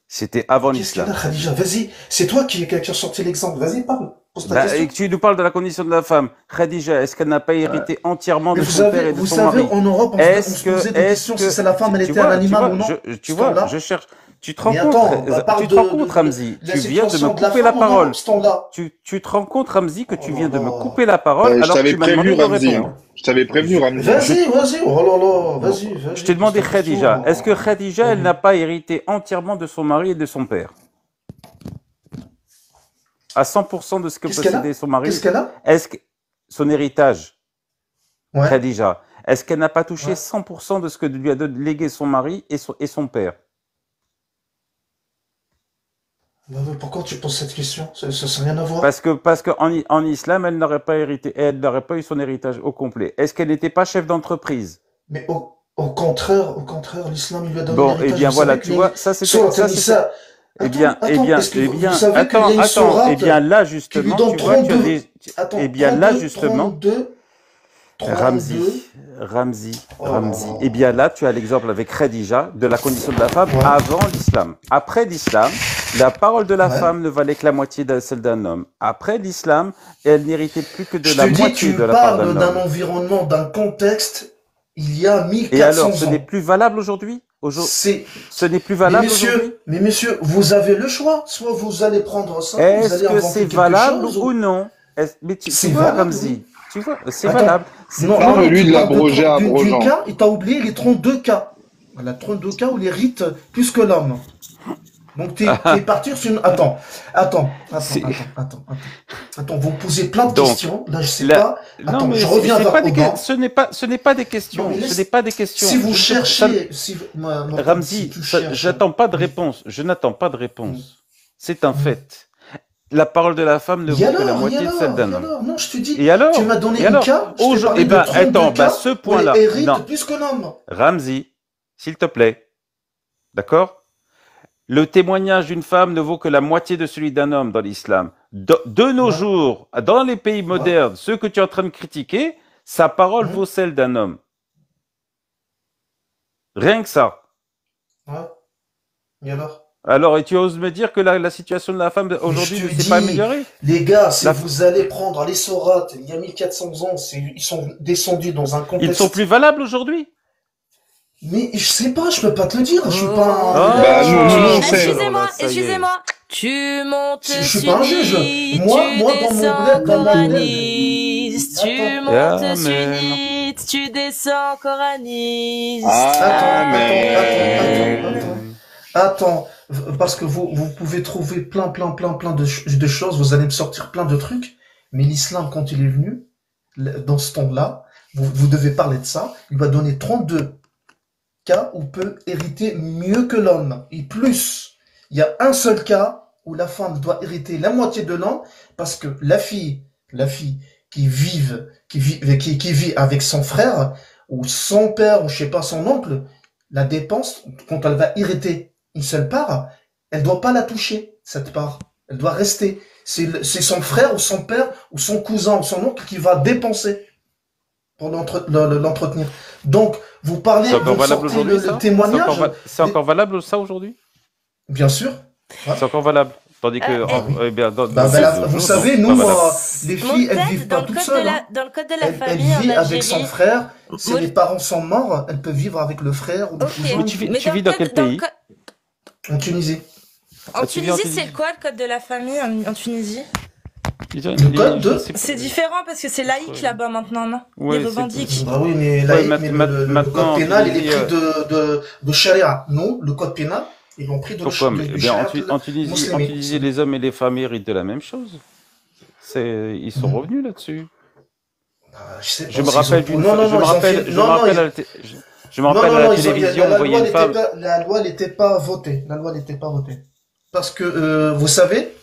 S4: C'était avant
S2: Qu'est-ce qu'elle a,
S4: l'islam.
S2: Khadija? Vas-y, c'est toi qui as sorti l'exemple. Vas-y, parle. Pose ta
S4: Et
S2: question.
S4: que tu nous parles de la condition de la femme. Khadija, est-ce qu'elle n'a pas hérité entièrement
S2: Mais
S4: de son père et de
S2: vous
S4: son
S2: savez,
S4: mari?
S2: en Europe, on se posait des questions si c'est la femme, elle
S4: Tu
S2: était un
S4: vois,
S2: animal ou non,
S4: tu
S2: ce
S4: vois,
S2: temps-là.
S4: je cherche. Tu te rends
S2: Mais
S4: compte,
S2: attends, on parle
S4: tu te rends compte, Ramzi,
S2: de la
S4: tu viens de me
S2: situation de la
S4: couper la
S2: femme en
S4: parole.
S2: Europe, ce temps-là.
S4: Tu te rends compte, Ramzi, que
S2: Oh
S4: tu
S2: là
S4: viens de me
S2: là.
S4: couper la parole
S5: Je
S4: alors que
S5: t'avais
S4: tu m'as
S5: prévenu,
S4: demandé de
S5: Ramzi,
S4: répondre.
S5: hein. Je t'avais prévenu,
S4: Je,
S5: Ramzi.
S2: Vas-y, oh là là,
S4: bon, je t'ai
S2: vas-y, pose
S4: demandé
S2: ta question.
S4: Khadija. Est-ce que Khadija, elle
S2: Mhm.
S4: n'a pas hérité entièrement de son mari et de son père? À 100% de ce que
S2: Qu'est-ce qu'elle
S4: possédait
S2: a?
S4: son mari?
S2: Qu'est-ce qu'elle a?
S4: Est-ce que son héritage,
S2: Ouais,
S4: Khadija, est-ce qu'elle n'a pas touché
S2: ouais.
S4: 100% de ce que lui a légué son mari et son père?
S2: Mais pourquoi tu poses cette question? Ça n'a rien à voir.
S4: Parce que en islam, elle n'aurait pas hérité, elle n'aurait pas eu son héritage au complet. Est-ce qu'elle n'était pas chef d'entreprise?
S2: Mais au contraire, l'islam il lui a donné
S4: Bon, eh
S2: l'héritage.
S4: bien
S2: Vous
S4: voilà,
S2: savez
S4: tu
S2: qu'il y a
S4: vois,
S2: une
S4: ça c'était,
S2: sourate
S4: ça c'était,
S2: An-Nisa. Est-ce que vous savez qu'il y a une
S4: eh bien
S2: sourate
S4: là
S2: qui lui
S4: justement,
S2: donne
S4: tu vois, tu as
S2: 32,
S4: des, eh
S2: attends,
S4: bien là
S2: 32,
S4: justement,
S2: 32, 32,
S4: Ramzi,
S2: oh là là.
S4: eh bien là, tu as l'exemple avec Khadija de la condition de la femme
S2: Ouais,
S4: avant l'islam. Après l'islam, la parole de la
S2: ouais.
S4: femme ne valait que la moitié de celle d'un homme. Après l'islam, elle n'héritait plus que de
S2: Je
S4: la
S2: te dis,
S4: moitié
S2: tu
S4: de la part
S2: parles
S4: d'un
S2: d'un
S4: homme.
S2: environnement, d'un contexte, il y a
S4: Et alors, ce
S2: 1400
S4: n'est
S2: ans.
S4: plus valable aujourd'hui?
S2: C'est,
S4: Ce n'est plus
S2: mais
S4: valable aujourd'hui?
S2: messieurs, vous avez le choix. Soit vous allez prendre ça, vous
S4: Est-ce
S2: allez
S4: que
S2: inventer
S4: c'est
S2: quelque
S4: valable
S2: chose,
S4: ou
S2: ou
S4: non? Mais tu
S2: c'est
S4: vois,
S2: valable,
S4: Ramzi,
S2: oui.
S4: Tu vois, c'est
S2: Attends.
S4: valable.
S2: Non,
S5: Non, mais lui,
S2: tu
S5: de
S2: parles
S5: l'abroger à
S2: du
S5: abrogeant.
S2: cas, il t'a oublié les 32 cas. Voilà, 32 cas où les rites plus que l'homme. Donc t'es parti sur une...
S4: C'est-
S2: Attends, vous me posez plein de
S4: Donc,
S2: questions. Là, je sais
S4: la-
S2: pas.
S4: Non,
S2: Attends,
S4: mais
S2: je reviens
S4: c'est
S2: vers
S4: pas des
S2: Aubin.
S4: ce n'est pas des questions.
S2: Non, mais
S4: Ce
S2: laisse-
S4: n'est pas des questions.
S2: Si vous
S4: Je-
S2: cherchez... si
S4: Ramzi,
S2: tu cherches...
S4: j'attends pas de réponse. Je n'attends pas de réponse.
S2: Mm.
S4: C'est un fait. La parole de la femme ne
S2: Et
S4: vaut que la
S2: alors,
S4: moitié de celle d'un homme.
S2: non, je te dis...
S4: Et alors?
S2: Tu m'as donné
S4: Et
S2: un
S4: alors?
S2: cas, je t'ai parlé
S4: Eh
S2: de
S4: ben,
S2: 32
S4: attends,
S2: cas
S4: ce
S2: où
S4: point-là.
S2: les rites
S4: Non.
S2: plus que l'homme.
S4: Ramzi, s'il te plaît. D'accord? Le témoignage d'une femme ne vaut que la moitié de celui d'un homme dans l'islam. De nos
S2: Ouais.
S4: jours, dans les pays modernes, ceux que tu es en train de critiquer, sa parole
S2: Mhm.
S4: vaut celle d'un homme. Rien que ça.
S2: Ouais. Et alors?
S4: Alors, et tu oses me dire que la situation de la femme aujourd'hui
S2: je
S4: ne
S2: te
S4: s'est pas
S2: dis,
S4: améliorée?
S2: Les gars, si
S4: La-
S2: vous allez prendre les sourates, il y a 1400 ans, ils sont descendus dans un
S4: Ils
S2: contexte...
S4: sont plus valables aujourd'hui?
S2: Mais je sais pas, je peux pas te le dire, je suis pas un...
S5: Bah, nous, on sait.
S1: Excusez-moi,
S4: Ça y est.
S1: excusez-moi. Tu montes
S2: Je suis pas un juge.
S1: sunnite,
S2: Moi,
S1: tu
S2: dans mon
S1: descends
S2: bled, dans ma bled.
S1: coraniste. Tu
S2: Attends.
S1: montes
S4: Amen.
S1: sunnite, tu descends coraniste.
S2: Attends, parce que vous pouvez trouver plein de choses, vous allez me sortir plein de trucs, mais l'islam, quand il est venu, dans ce temps-là, vous devez parler de ça, il va donner 32 cas où peut hériter mieux que l'homme, et plus. Il y a un seul cas où la femme doit hériter la moitié de l'homme, parce que la fille qui vit avec son frère, ou son père, ou je sais pas, son oncle, la dépense, quand elle va hériter une seule part, elle doit pas la toucher, cette part. Elle doit rester. C'est son frère, ou son père, ou son cousin, ou son oncle qui va dépenser pour l'entretenir. Donc, vous parlez,
S4: C'est encore
S2: vous
S4: valable
S2: sortez
S4: aujourd'hui,
S2: le
S4: ça?
S2: témoignage.
S4: C'est encore valable, ça, aujourd'hui?
S2: Bien sûr. Ouais.
S4: C'est encore valable. Tandis que, eh bien,
S2: Vous savez, nous,
S4: pas valable.
S2: les filles, elles vivent pas toutes seules. Hein.
S1: Dans le code de la
S2: Elle
S1: famille,
S2: vit
S1: en
S2: avec son
S1: Algérie.
S2: frère. Si
S1: Moi,
S2: les parents sont morts, elle peut vivre avec le frère ou le
S1: Ok.
S2: cousin.
S4: Mais tu vis
S1: le
S4: dans quel
S1: code- dans le
S4: pays?
S2: En Tunisie.
S1: En
S4: tu vis en
S1: Tunisie, c'est
S4: Tunisie?
S1: quoi le code de la famille en Tunisie?
S2: Le code de-
S1: C'est différent parce que c'est laïque là-bas maintenant, non?
S4: Ouais,
S1: Ils
S4: c'est-
S1: revendiquent.
S2: Bah oui, mais,
S4: Ouais,
S2: le
S4: maintenant,
S2: code pénal, il est
S4: Tunisie,
S2: pris de charia. Non, le code pénal, ils l'ont pris de
S4: Pourquoi?
S2: de
S4: Eh bien,
S2: charia
S4: en Tunisie,
S2: musulmane.
S4: les hommes et les femmes héritent de la même chose. Ils sont revenus là-dessus.
S2: Ah, je sais pas
S4: Je me
S2: s'ils
S4: rappelle
S2: ont-
S4: d'une
S2: Non,
S4: fois,
S2: non,
S4: je
S2: non,
S4: me
S2: ils ont
S4: rappelle,
S2: fait-
S4: je
S2: non,
S4: me
S2: non,
S4: rappelle
S2: ils-
S4: à la je me
S2: Non,
S4: rappelle
S2: non,
S4: à
S2: non,
S4: la
S2: ils ont-
S4: télévision, on voyait une femme.
S2: la loi n'était pas votée. La loi n'était pas votée. Parce que, vous savez,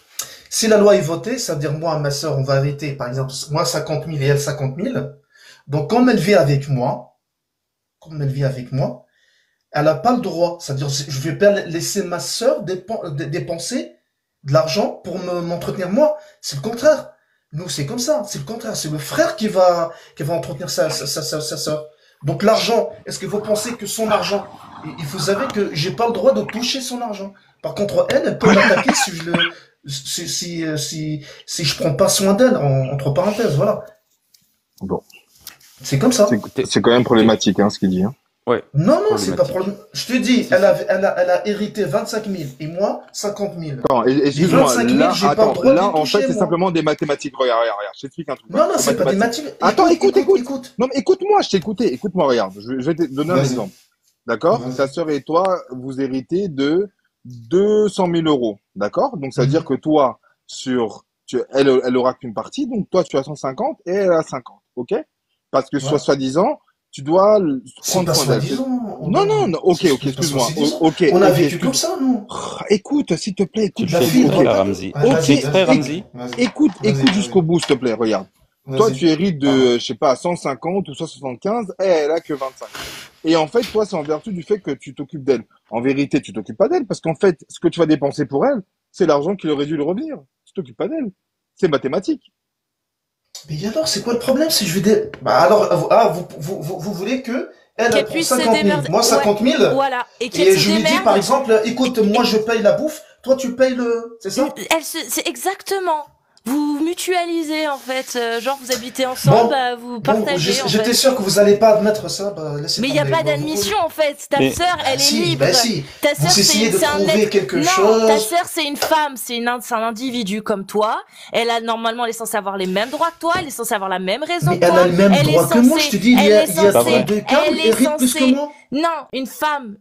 S2: si la loi est votée, ça veut dire moi, ma sœur, on va arrêter, par exemple, moi 50 000 et elle 50 000. Donc, comme elle vit avec moi, elle n'a pas le droit. C'est-à-dire, je vais pas laisser ma sœur dépenser de l'argent pour m'entretenir moi. C'est le contraire. Nous, c'est comme ça. C'est le contraire. C'est le frère qui va entretenir sa sœur. Donc, l'argent, est-ce que vous pensez que son argent, et vous savez que j'ai pas le droit de toucher son argent. Par contre, elle peut m'attaquer si je prends pas soin d'elle, entre parenthèses, voilà.
S5: Bon.
S2: C'est comme ça.
S5: C'est quand même problématique, hein, ce qu'il dit. Hein.
S4: Ouais.
S2: Non, c'est pas
S4: Problématique.
S2: problème. Je te dis, elle a hérité 25 000 et moi 50 000.
S5: Attends, excuse-moi,
S2: 25 000,
S5: là,
S2: j'ai pas le
S5: attends,
S2: droit de
S5: là,
S2: les
S5: en
S2: toucher,
S5: fait, c'est
S2: moi.
S5: simplement des mathématiques. Regarde, je t'explique un truc.
S2: Non, c'est pas des mathématiques.
S5: Attends, écoute.
S2: écoute.
S5: Non, mais écoute-moi, je t'ai écouté. Écoute-moi, regarde. Je vais te donner un
S2: Vas-y.
S5: exemple. D'accord?
S2: Vas-y.
S5: Ta sœur et toi, vous héritez de 200 000 euros. D'accord? Donc, ça veut dire que toi, elle aura qu'une partie. Donc, toi, tu as 150 et elle a 50. OK? Parce que,
S2: Ouais.
S5: soi-disant, tu dois
S2: C'est
S5: prendre
S2: pas
S5: soin d'elle.
S2: soi-disant.
S5: Non, ok,
S2: C'est pas
S5: excuse-moi.
S2: soi-disant.
S5: Ok,
S2: On a
S5: ok,
S2: vécu
S5: excuse-
S2: comme ça, nous.
S5: Écoute, s'il te plaît,
S4: Tu
S5: écoute.
S4: le
S2: la
S4: fais
S2: fille,
S4: exprès,
S2: ok.
S4: là, Ramzi.
S2: Ouais,
S4: Tu
S2: vas-y,
S4: fais exprès,
S2: vas-y.
S4: Ramzi.
S2: Vas-y.
S5: Écoute
S2: Vas-y.
S5: jusqu'au bout, s'il te plaît, regarde. Toi,
S2: Vas-y.
S5: tu hérites de, je sais pas, 150 ou 175, elle a que 25. Et en fait, toi, c'est en vertu du fait que tu t'occupes d'elle. En vérité, tu t'occupes pas d'elle, parce qu'en fait, ce que tu vas dépenser pour elle, c'est l'argent qui aurait dû lui revenir. Tu t'occupes pas d'elle. C'est mathématique.
S2: Mais alors, c'est quoi le problème si je vais Bah alors, vous voulez que elle
S1: Qu'elle
S2: prend
S1: puisse se
S2: 50 000,
S1: démerder.
S2: moi 50 000,
S1: Voilà. Et
S2: et
S1: qu'elle se
S2: je lui dis
S1: démerde.
S2: par exemple, écoute, moi je paye la bouffe, toi tu payes le... C'est ça?
S1: C'est exactement. vous mutualisez en fait, genre vous habitez ensemble,
S2: Bon,
S1: bah, vous
S2: bon,
S1: partagez en
S2: j'étais
S1: fait.
S2: sûr que vous allez pas admettre ça, bah, laissez
S1: Mais il n'y a
S2: tomber.
S1: pas
S2: Bon,
S1: d'admission en fait. Ta
S4: Mais-
S1: sœur, elle est
S2: si,
S1: libre.
S2: bah si.
S1: Ta
S2: Vous
S1: sœur,
S2: essayez de
S1: c'est un
S2: trouver
S1: être.
S2: quelque
S1: Non,
S2: chose.
S1: ta sœur, c'est une femme, c'est un individu comme toi. Elle a normalement, elle est censée avoir les mêmes droits que toi, elle est censée avoir la même raison
S2: Mais
S1: que
S2: elle
S1: toi.
S2: a le même
S1: Elle est
S2: droit que moi, je
S1: censée-
S2: te dis, il y
S1: elle
S2: a,
S1: est
S2: il y a
S1: censée-
S2: 32 câbles,
S1: elle est
S2: hérite plus que
S1: censée-
S2: moi.
S1: Non, une femme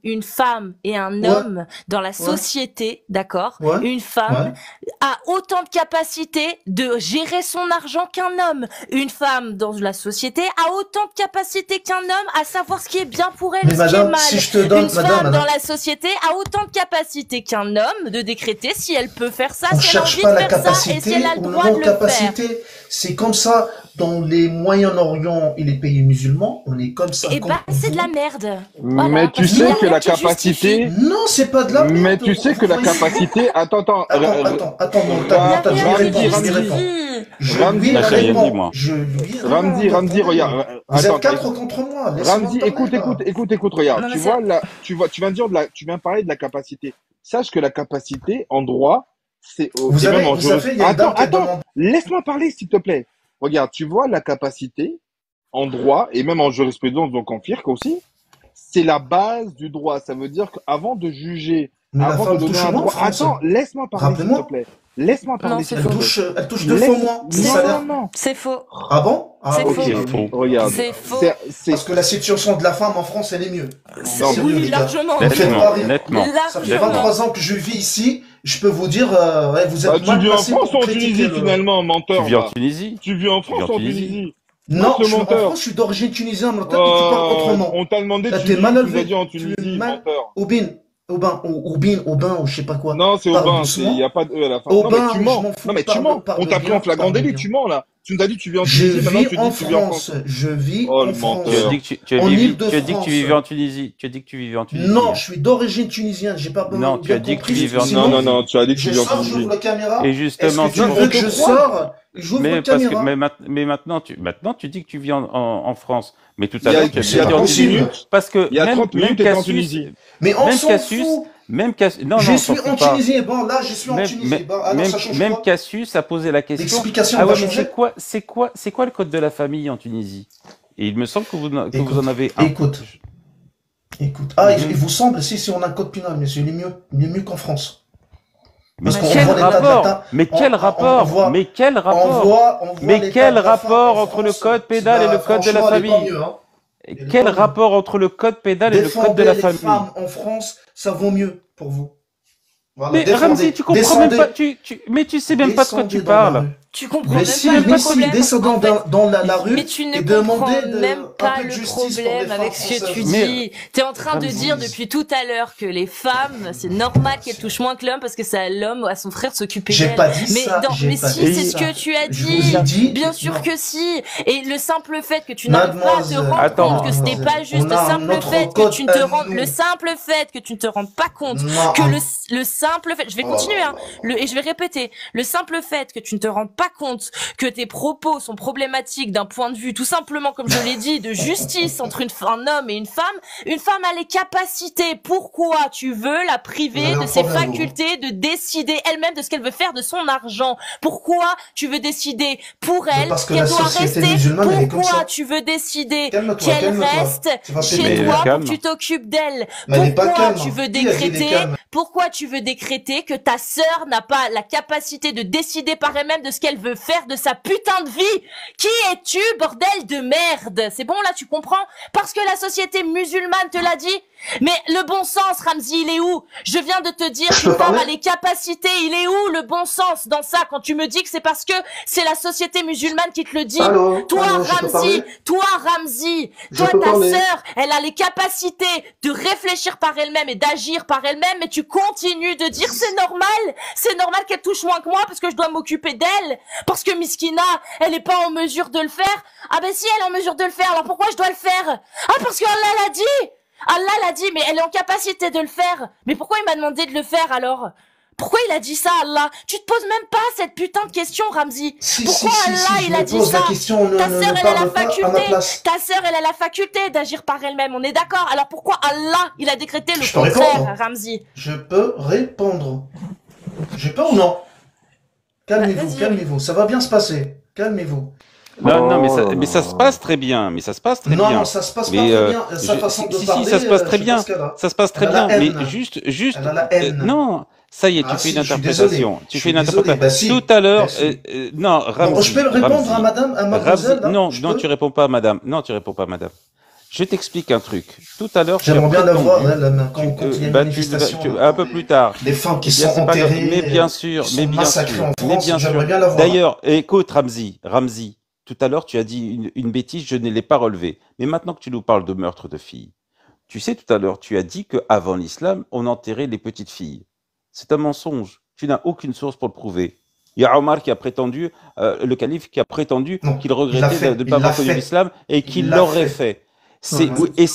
S1: et un
S2: Ouais.
S1: homme dans la société, d'accord?
S2: Ouais.
S1: Une femme
S2: Ouais.
S1: a autant de capacité de gérer son argent qu'un homme. Une femme dans la société a autant de capacité qu'un homme à savoir ce qui est bien pour elle
S2: Mais
S1: et ce qui est
S2: madame,
S1: mal.
S2: si je te donne,
S1: Une femme
S2: madame,
S1: dans la société a autant de capacité qu'un homme de décréter si elle peut faire ça,
S2: on
S1: si elle a
S2: cherche
S1: envie
S2: pas
S1: de
S2: la
S1: faire ça et si
S2: capacité
S1: elle a le
S2: ou
S1: droit de le faire.
S2: non-capacité. C'est comme ça dans les Moyen-Orient et les pays musulmans, on est comme ça.
S1: Et
S2: comme
S1: bah, c'est de la
S2: vous.
S1: merde. Voilà,
S5: Mais tu
S1: parce qu'il y a
S5: sais que
S1: rien
S5: la
S1: qui justifie.
S5: capacité,
S2: Non, c'est pas de la merde.
S5: mais tu sais que la
S2: Vous voyez-
S5: capacité, attends,
S2: Attends, mon
S1: Il y a
S2: tac, je lui
S1: rien
S2: réponds,
S1: qui
S2: je lui réponds.
S1: justifie.
S2: Je
S5: Ramzi,
S2: lui
S5: là, j'ai
S4: rien dit,
S2: réponds.
S4: moi.
S2: Je lui
S5: Ramzi,
S2: réponds.
S5: Ramzi, regarde,
S2: Vous
S5: attends,
S2: êtes 4 contre moi. laissez-moi
S5: Ramzi,
S2: parler,
S5: écoute,
S2: là.
S5: écoute, regarde,
S1: Non, mais
S5: tu
S1: c'est-
S5: vois, là, tu viens de dire tu viens parler de la capacité. Sache que la capacité, en droit, c'est,
S2: Vous
S5: et
S2: avez,
S5: même en
S2: vous savez, il y a une
S5: attends,
S2: dame qui
S5: attends,
S2: demande.
S5: laisse-moi parler, s'il te plaît. Regarde, tu vois, la capacité, en droit, et même en jurisprudence, donc en FIRC aussi, c'est la base du droit. Ça veut dire qu'avant de juger,
S2: Mais la
S5: avant de
S2: femme
S5: donner
S2: touche
S5: un
S2: moins en
S5: droit,
S2: France.
S5: attends, laisse-moi parler, s'il
S2: Rappelez-moi.
S5: te plaît. Laisse-moi
S1: Non,
S5: parler,
S1: c'est
S5: s'il te
S1: faux.
S5: plaît.
S2: Elle touche 2 fois moins.
S1: C'est
S2: le
S1: faux.
S2: salaire.
S5: Non.
S1: C'est faux.
S2: Ah bon? Ah,
S1: C'est
S2: ok.
S1: faux.
S4: C'est faux.
S5: Regarde.
S1: C'est faux.
S5: C'est,
S2: Parce que la situation de la femme en France, elle est mieux.
S5: Non,
S2: Sérieux,
S1: Oui,
S2: les gars.
S1: largement.
S2: Mais faites
S4: Nettement,
S2: pas rire.
S4: nettement.
S2: Ça fait
S1: Largement.
S2: 23 ans que je vis ici. Je peux vous dire, ouais, vous êtes
S5: bah, tu
S2: mal
S5: vis en
S2: placé
S5: France ou
S2: pour
S5: en
S2: critiquer
S5: Tunisie,
S2: le...
S5: finalement,
S4: Tu
S5: menteur,
S4: vis en
S5: va.
S4: Tunisie?
S5: Tu vis en France
S4: Tu vis
S5: ou
S4: en
S5: en
S4: Tunisie?
S5: Tunisie?
S2: Non,
S5: Montre le
S2: en
S5: menteur.
S2: France, je suis d'origine tunisienne, mais toi, tu parles autrement.
S5: On t'a demandé
S2: Là,
S5: Tunisie,
S2: t'es mal
S5: tu nous
S2: élevé.
S5: as dit en
S2: Tu es
S5: Tunisie,
S2: mal-
S5: menteur.
S2: Aubin, ou je sais pas quoi.
S5: Non, c'est
S2: Parle
S5: Aubin,
S2: doucement.
S5: il n'y a pas de E à la fin.
S2: Aubin,
S5: non, mais tu
S2: je
S5: mens.
S2: m'en fous,
S5: Non, mais tu
S2: parle-
S5: mens.
S2: parle
S5: On t'a pris
S2: bien,
S5: en flagrant
S2: parle
S5: délit,
S2: bien.
S5: tu mens, là. Tu nous as dit que tu vis en
S2: Je
S5: Tunisie, maintenant
S2: vis
S5: tu
S2: en
S5: dis que tu vis en
S2: France.
S5: France.
S2: Je vis
S5: Oh,
S2: en
S5: le
S2: France.
S4: Tu as
S5: menteur.
S4: dit que tu
S2: En
S4: as dit
S2: Île-de-France.
S4: que tu vivais en Tunisie. Tu as dit que tu vivais en Tunisie.
S2: Non, je suis d'origine tunisienne. J'ai pas
S4: Non, tu
S2: bien
S4: as dit que
S2: compris,
S4: tu vivais en
S2: sinon,
S5: Non, tu as dit que tu
S2: Je
S5: vis en
S2: sors,
S5: Tunisie.
S2: j'ouvre la caméra.
S4: Et
S2: Est-ce
S4: justement,
S2: que tu veux que je sors? J'ouvre la
S4: mais parce que
S2: caméra.
S4: mais maintenant tu dis que tu vis en France. Mais tout
S5: Il
S4: à
S5: y a-
S4: l'heure tu as
S5: il y
S4: dit
S5: a
S4: en
S5: 30
S4: Tunisie
S5: minutes.
S4: parce que
S5: Il y a 30 minutes, t'étais en Tunisie.
S2: Mais on
S4: même
S2: s'en
S4: Cassius,
S2: fout.
S4: non,
S2: Je
S4: on
S2: suis
S4: s'en
S2: en
S4: fout pas.
S2: Tunisie. Bon, là, je suis en
S4: Même,
S2: Tunisie.
S4: même,
S2: Bon, alors, ça change
S4: même
S2: quoi?
S4: Cassius a posé la question.
S2: L'explication
S4: Ah
S2: va
S4: ouais, mais
S2: changer.
S4: c'est quoi le code de la famille en Tunisie? Et il me semble que vous en avez un.
S2: Écoute. Ah, il vous semble, si on a un code pénal, monsieur, il est mieux qu'en France.
S4: Mais
S2: Parce qu'on
S4: quel
S2: voit l'état de
S4: rapport?
S2: l'État.
S4: Mais quel
S2: on
S4: rapport?
S2: voit-
S4: Mais quel
S2: On
S4: rapport?
S2: voit
S4: Mais
S2: l'état
S4: quel
S2: de la femme
S4: rapport
S2: en
S4: entre le
S2: France.
S4: code pénal et le code de la
S2: Franchement, elle est pas
S4: famille?
S2: mieux, hein.
S4: Quel
S2: pas mieux.
S4: rapport entre le code pénal et le code de
S2: Défendez
S4: la
S2: les
S4: famille?
S2: femmes en France, ça vaut mieux pour vous. Voilà,
S4: Mais
S2: défendez.
S4: Ramzi, tu comprends
S2: Descendez.
S4: même pas, mais tu sais même pas de quoi tu
S2: Descendez dans la
S4: parles.
S2: rue.
S1: Tu comprends
S2: Mais
S1: même
S2: si,
S1: pas le
S2: mais si,
S1: problème.
S2: descendons
S1: En fait,
S2: dans la rue
S1: mais tu ne
S2: et
S1: comprends
S2: demandez
S1: même
S2: un
S1: pas
S2: peu de
S1: le
S2: justice pour les
S1: problème
S2: femmes
S1: avec ce que tu
S2: françaises.
S1: dis. T'es en train de
S2: Ramzi.
S1: dire depuis tout à l'heure que les femmes, c'est normal qu'elles touchent moins que l'homme parce que c'est à l'homme ou à son frère de s'occuper
S2: J'ai
S1: d'elles.
S2: pas dit
S1: Mais,
S2: ça,
S1: dans-
S2: j'ai
S1: mais
S2: pas
S1: si,
S2: dit
S1: c'est ce
S2: ça.
S1: que tu as
S2: Je
S1: dit.
S2: vous ai dit.
S1: Bien sûr
S2: non.
S1: que si. Et le simple fait que tu n'arrives pas à te
S2: Mademoiselle,
S1: rendre
S4: Attends,
S1: compte que ce n'est pas juste,
S2: on
S1: le
S2: a
S1: simple
S2: notre
S1: fait que
S2: code
S1: tu ne te
S2: à
S1: rends,
S2: nous.
S1: le simple fait que tu ne te rendes pas compte
S2: Non.
S1: que le simple fait, je vais
S2: Oh
S1: continuer,
S2: là
S1: hein, et je vais répéter, le simple fait que tu ne te rendes pas compte que tes propos sont problématiques d'un point de vue, tout simplement, comme je l'ai dit, de justice entre un homme et une femme a les capacités. Pourquoi tu veux la
S2: Vous
S1: priver
S2: avez
S1: de
S2: un
S1: ses
S2: problème, vous.
S1: facultés de décider elle-même de ce qu'elle veut faire de son argent? Pourquoi tu veux décider pour elle
S2: parce que
S1: qu'elle
S2: la
S1: doit
S2: société
S1: rester?
S2: musulmane, elle est comme
S1: Pourquoi
S2: ça.
S1: tu veux décider
S2: Calme-toi,
S1: qu'elle
S2: calme-toi.
S1: reste
S2: Tu vas
S1: chez
S2: péter.
S4: Mais
S1: toi pour
S4: calme.
S1: que tu t'occupes d'elle?
S2: Mais elle est pas
S1: Pourquoi
S2: calme.
S1: tu veux
S2: Qui a dit des
S1: décréter
S2: calmes?
S1: Pourquoi tu veux décréter que ta sœur n'a pas la capacité de décider par elle-même de ce qu'elle veut faire de sa putain de vie? Qui es-tu, bordel de merde? C'est bon, là, tu comprends? Parce que la société musulmane te l'a dit? Mais le bon sens, Ramzi, il est où? Je viens de te dire
S2: Je
S1: qu'une
S2: peux
S1: femme
S2: parler
S1: a les capacités. Il est où le bon sens dans ça quand tu me dis que c'est parce que c'est la société musulmane qui te le dit?
S2: Allô,
S1: Toi,
S2: allô, je peux
S1: Ramzi,
S2: parler Je
S1: toi,
S2: peux
S1: ta
S2: parler
S1: sœur, elle a les capacités de réfléchir par elle-même et d'agir par elle-même, mais tu continues de dire c'est normal qu'elle touche moins que moi parce que je dois m'occuper d'elle, parce que Miskina, elle est pas en mesure de le faire. Ah ben si, elle est en mesure de le faire, alors pourquoi je dois le faire? Ah parce que Allah l'a dit! Allah l'a dit, mais elle est en capacité de le faire. Mais pourquoi il m'a demandé de le faire alors? Pourquoi il a dit ça, Allah? Tu te poses même pas cette putain de question, Ramzi.
S2: Si,
S1: Pourquoi
S2: si,
S1: Allah,
S2: je
S1: il a
S2: me
S1: dit
S2: pose
S1: ça?
S2: la question, ne
S1: Ta sœur, elle a la
S2: parle pas à ma
S1: faculté.
S2: place.
S1: Ta sœur, elle a la faculté d'agir par elle-même. On est d'accord. Alors pourquoi Allah, il a décrété le
S2: Je peux
S1: contraire,
S2: répondre
S1: Ramzi?
S2: Je peux répondre. Je peux ou non? Calmez-vous,
S1: vas-y.
S2: calmez-vous. Ça va bien se passer. Calmez-vous.
S4: Non,
S5: Oh
S4: mais ça
S5: là
S4: se
S5: là.
S4: passe très bien, mais ça se passe très
S2: Non, non,
S4: bien.
S2: ça se passe pas
S4: Mais
S2: très bien. Sa façon
S4: si,
S2: de
S4: si,
S2: parler,
S4: ça se passe
S2: je
S4: très
S2: sais pas
S4: bien.
S2: ce qu'elle a.
S4: Ça se passe
S2: Elle
S4: très
S2: a la
S4: bien, mais
S2: haine. Elle a la haine.
S4: non, ça y est,
S2: Ah
S4: tu fais
S2: si,
S4: une
S2: je suis désolé.
S4: interprétation. Tu
S2: Je
S4: fais
S2: suis
S4: une
S2: désolé.
S4: interprétation.
S2: Bah si.
S4: Tout à l'heure,
S2: Bah si.
S4: non,
S2: Bon, je peux répondre à madame, à mademoiselle, là?
S4: Non,
S2: Je
S4: non,
S2: peux?
S4: tu réponds pas, madame. Non, tu réponds pas, madame. Je t'explique un truc. Tout à l'heure, tu as
S2: J'aimerais bien la voir,
S4: prétendu,
S2: elle, quand il y a une
S4: bah,
S2: manifestation, là,
S4: un
S2: pour
S4: peu plus tard.
S2: les femmes qui
S4: Eh bien,
S2: sont
S4: c'est pas grave. Mais
S2: enterrées,
S4: bien sûr,
S2: qui
S4: mais
S2: sont
S4: bien
S2: massacrées
S4: sûr,
S2: en
S4: mais
S2: France,
S4: bien sûr.
S2: j'aimerais bien la voir, là.
S4: D'ailleurs, écoute, Ramzi, tout à l'heure, tu as dit une bêtise, je ne l'ai pas relevée. Mais maintenant que tu nous parles de meurtre de filles, tu sais, tout à l'heure, tu as dit qu'avant l'islam, on enterrait les petites filles. C'est un mensonge. Tu n'as aucune source pour le prouver. Il y a Omar qui a prétendu, le calife qui a prétendu
S2: Non,
S4: qu'il
S2: il l'a
S4: regrettait
S2: fait,
S4: de ne
S2: il
S4: pas
S2: l'a
S4: avoir connu
S2: fait,
S4: l'islam et
S2: il
S4: qu'il
S2: l'a
S4: l'aurait
S2: fait.
S4: fait.
S2: Ouais, ouais.
S4: Et